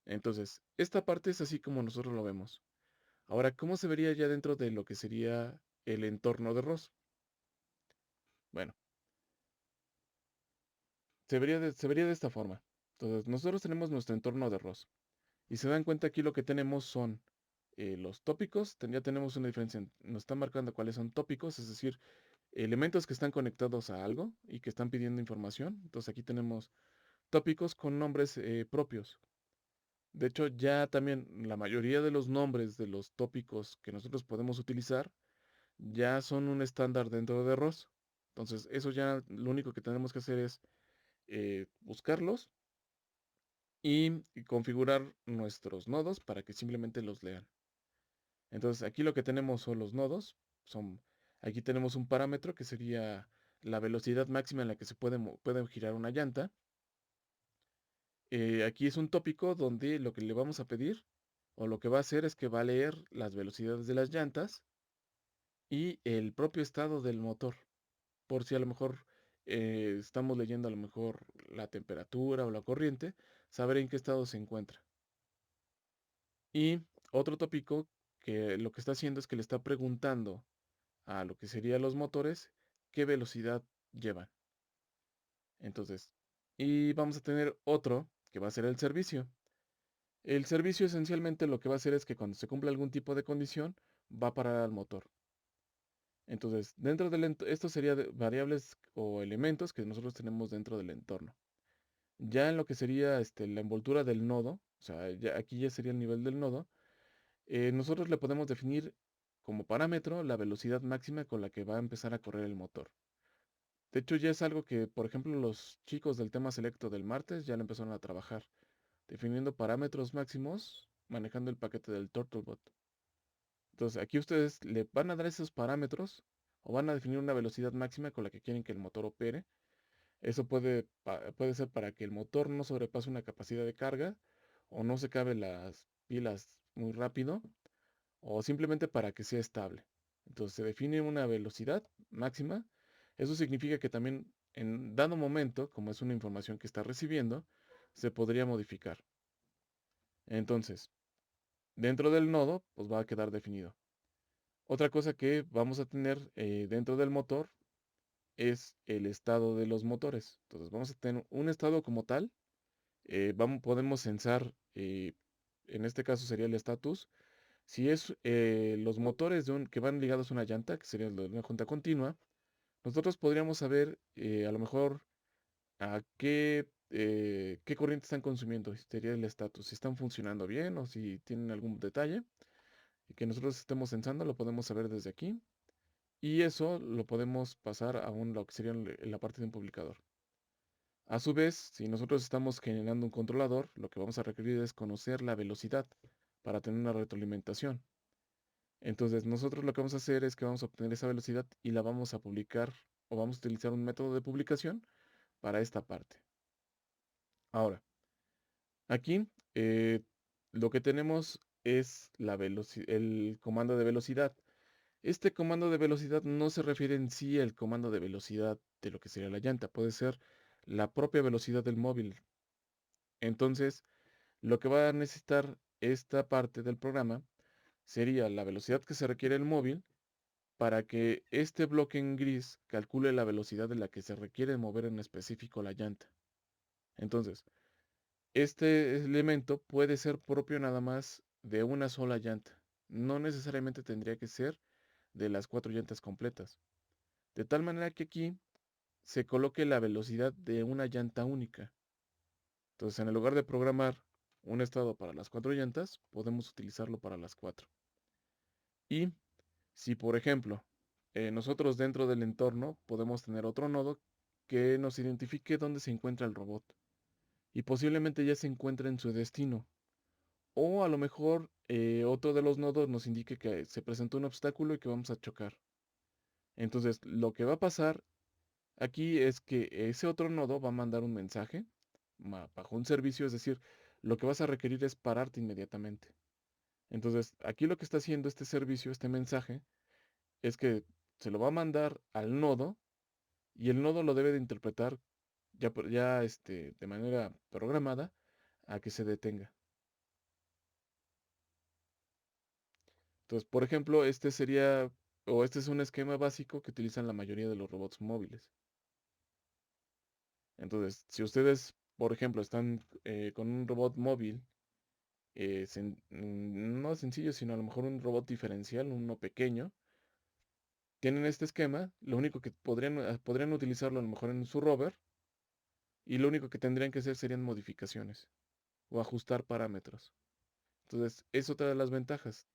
Entonces, esta parte es así como nosotros lo vemos. Ahora, ¿cómo se vería ya dentro de lo que sería el entorno de ROS? Bueno, se vería de esta forma. Entonces, nosotros tenemos nuestro entorno de ROS. Y se dan cuenta aquí lo que tenemos son los tópicos. Ya tenemos una diferencia. Nos están marcando cuáles son tópicos, es decir, elementos que están conectados a algo y que están pidiendo información. Entonces aquí tenemos tópicos con nombres propios. De hecho, ya también la mayoría de los nombres de los tópicos que nosotros podemos utilizar ya son un estándar dentro de ROS. Entonces, eso ya lo único que tenemos que hacer es buscarlos y configurar nuestros nodos para que simplemente los lean. Entonces, aquí lo que tenemos son los nodos. Aquí tenemos un parámetro que sería la velocidad máxima en la que se puede girar una llanta. Aquí es un tópico donde lo que le vamos a pedir o lo que va a hacer es que va a leer las velocidades de las llantas y el propio estado del motor. Por si a lo mejor estamos leyendo a lo mejor la temperatura o la corriente, saber en qué estado se encuentra. Y otro tópico que lo que está haciendo es que le está preguntando a lo que serían los motores qué velocidad llevan. Entonces, y vamos a tener otro que va a ser el servicio. El servicio esencialmente lo que va a hacer es que cuando se cumpla algún tipo de condición, va a parar al motor. Entonces, dentro del esto sería variables o elementos que nosotros tenemos dentro del entorno. Ya en lo que sería la envoltura del nodo, o sea, aquí ya sería el nivel del nodo, nosotros le podemos definir como parámetro la velocidad máxima con la que va a empezar a correr el motor. De hecho, ya es algo que, por ejemplo, los chicos del tema selecto del martes ya lo empezaron a trabajar, definiendo parámetros máximos, manejando el paquete del Turtlebot. Entonces, aquí ustedes le van a dar esos parámetros o van a definir una velocidad máxima con la que quieren que el motor opere. Eso puede ser para que el motor no sobrepase una capacidad de carga o no se acabe las pilas muy rápido o simplemente para que sea estable. Entonces se define una velocidad máxima. Eso significa que también en dado momento, como es una información que está recibiendo, se podría modificar. Entonces, dentro del nodo, pues va a quedar definido. Otra cosa que vamos a tener dentro del motor es el estado de los motores. Entonces vamos a tener un estado como tal. Podemos censar, en este caso sería el estatus. Si es los motores que van ligados a una llanta, que sería lo de una junta continua, nosotros podríamos saber a lo mejor a qué corriente están consumiendo, sería el estatus, si están funcionando bien o si tienen algún detalle y que nosotros estemos censando, lo podemos saber desde aquí. Y eso lo podemos pasar a lo que sería la parte de un publicador. A su vez, si nosotros estamos generando un controlador, lo que vamos a requerir es conocer la velocidad para tener una retroalimentación. Entonces, nosotros lo que vamos a hacer es que vamos a obtener esa velocidad y la vamos a publicar o vamos a utilizar un método de publicación para esta parte. Ahora, aquí lo que tenemos es el comando de velocidad. Este comando de velocidad no se refiere en sí al comando de velocidad de lo que sería la llanta, puede ser la propia velocidad del móvil. Entonces, lo que va a necesitar esta parte del programa sería la velocidad que se requiere el móvil para que este bloque en gris calcule la velocidad de la que se requiere mover en específico la llanta. Entonces, este elemento puede ser propio nada más de una sola llanta. No necesariamente tendría que ser de las 4 llantas completas. De tal manera que aquí se coloque la velocidad de una llanta única. Entonces, en lugar de programar un estado para las 4 llantas, podemos utilizarlo para las 4. Y si, por ejemplo, nosotros dentro del entorno podemos tener otro nodo que nos identifique dónde se encuentra el robot. Y posiblemente ya se encuentra en su destino. O a lo mejor otro de los nodos nos indique que se presentó un obstáculo y que vamos a chocar. Entonces, lo que va a pasar aquí es que ese otro nodo va a mandar un mensaje bajo un servicio, es decir, lo que vas a requerir es pararte inmediatamente. Entonces, aquí lo que está haciendo este servicio, este mensaje, es que se lo va a mandar al nodo y el nodo lo debe de interpretar de manera programada a que se detenga. Entonces, por ejemplo, este es un esquema básico que utilizan la mayoría de los robots móviles. Entonces, si ustedes, por ejemplo, están con un robot móvil, no sencillo, sino a lo mejor un robot diferencial, uno pequeño, tienen este esquema, lo único que podrían utilizarlo a lo mejor en su rover, y lo único que tendrían que hacer serían modificaciones o ajustar parámetros. Entonces, es otra de las ventajas.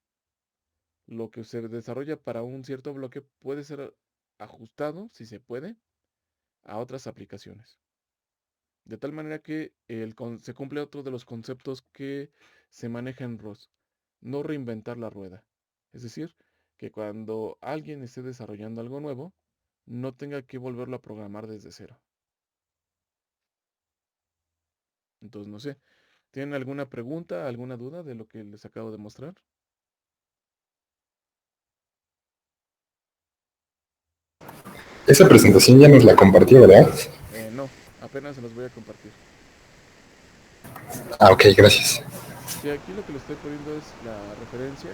Lo que se desarrolla para un cierto bloque puede ser ajustado, si se puede, a otras aplicaciones. De tal manera que se cumple otro de los conceptos que se maneja en ROS, no reinventar la rueda. Es decir, que cuando alguien esté desarrollando algo nuevo, no tenga que volverlo a programar desde cero. Entonces, no sé, ¿tienen alguna pregunta, alguna duda de lo que les acabo de mostrar? Esa presentación ya nos la compartió, ¿verdad? No, apenas se los voy a compartir. Ah, ok, gracias. Sí, aquí lo que le estoy poniendo es la referencia,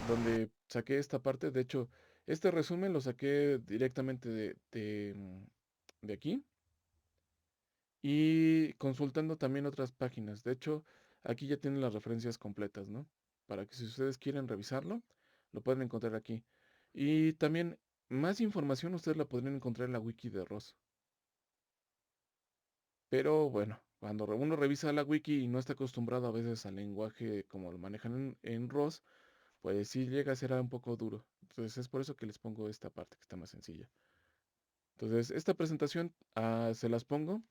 donde saqué esta parte. De hecho, este resumen lo saqué directamente de aquí y consultando también otras páginas. De hecho, aquí ya tienen las referencias completas, ¿no? Para que si ustedes quieren revisarlo, lo pueden encontrar aquí. Y también más información ustedes la podrían encontrar en la wiki de ROS. Pero bueno, cuando uno revisa la wiki y no está acostumbrado a veces al lenguaje como lo manejan en ROS, pues sí llega a ser un poco duro. Entonces es por eso que les pongo esta parte que está más sencilla. Entonces, esta presentación se las pongo.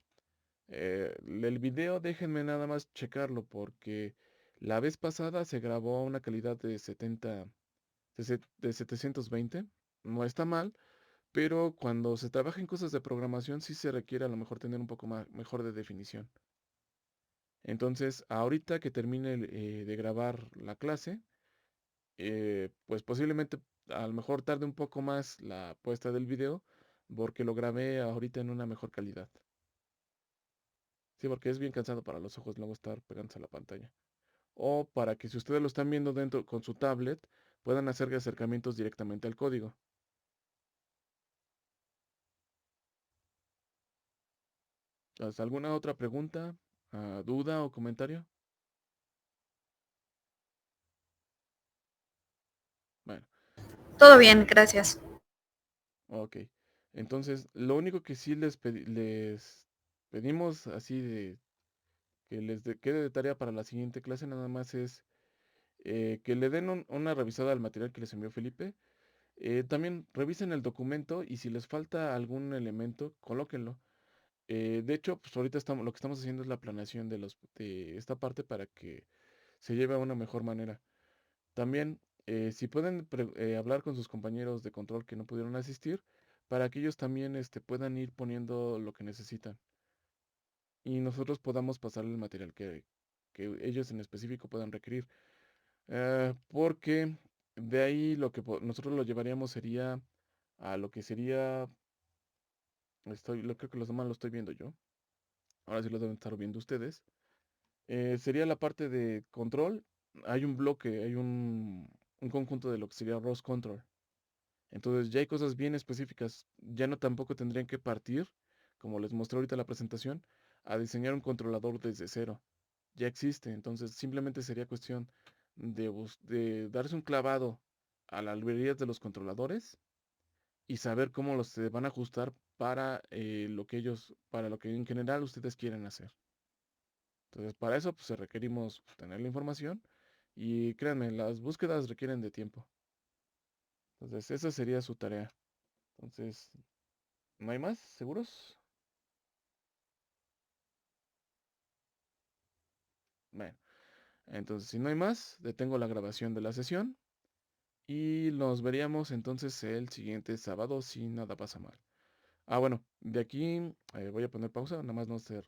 El video déjenme nada más checarlo porque la vez pasada se grabó a una calidad de 720. No está mal, pero cuando se trabaja en cosas de programación sí se requiere a lo mejor tener un poco mejor de definición. Entonces, ahorita que termine de grabar la clase, pues posiblemente a lo mejor tarde un poco más la puesta del video porque lo grabé ahorita en una mejor calidad. Sí, porque es bien cansado para los ojos luego estar pegándose a la pantalla. O para que si ustedes lo están viendo dentro con su tablet, puedan hacer acercamientos directamente al código. Entonces, ¿alguna otra pregunta, duda o comentario? Bueno, Todo bien, gracias. ok. Entonces, lo único que sí les pedimos así de que quede de tarea para la siguiente clase nada más es que le den una revisada al material que les envió Felipe. También revisen el documento y si les falta algún elemento, colóquenlo. De hecho, pues ahorita lo que estamos haciendo es la planeación de esta parte para que se lleve a una mejor manera. También, si pueden hablar con sus compañeros de control que no pudieron asistir, para que ellos también puedan ir poniendo lo que necesitan y nosotros podamos pasar el material que ellos en específico puedan requerir. Porque de ahí nosotros lo llevaríamos sería a lo que sería, creo que los demás lo estoy viendo yo, ahora sí lo deben estar viendo ustedes. Sería la parte de control, hay un bloque, hay un conjunto de lo que sería ROS Control. Entonces ya hay cosas bien específicas, ya no tampoco tendrían que partir, como les mostré ahorita en la presentación, a diseñar un controlador desde cero. Ya existe, entonces simplemente sería cuestión de darse un clavado a las librerías de los controladores y saber cómo los se van a ajustar para para lo que en general ustedes quieren hacer. Entonces, para eso pues, requerimos tener la información y créanme, las búsquedas requieren de tiempo. Entonces, esa sería su tarea. Entonces, ¿no hay más? ¿Seguros? Bueno, entonces, si no hay más, detengo la grabación de la sesión y nos veríamos entonces el siguiente sábado si nada pasa mal. Bueno, de aquí voy a poner pausa, nada más no se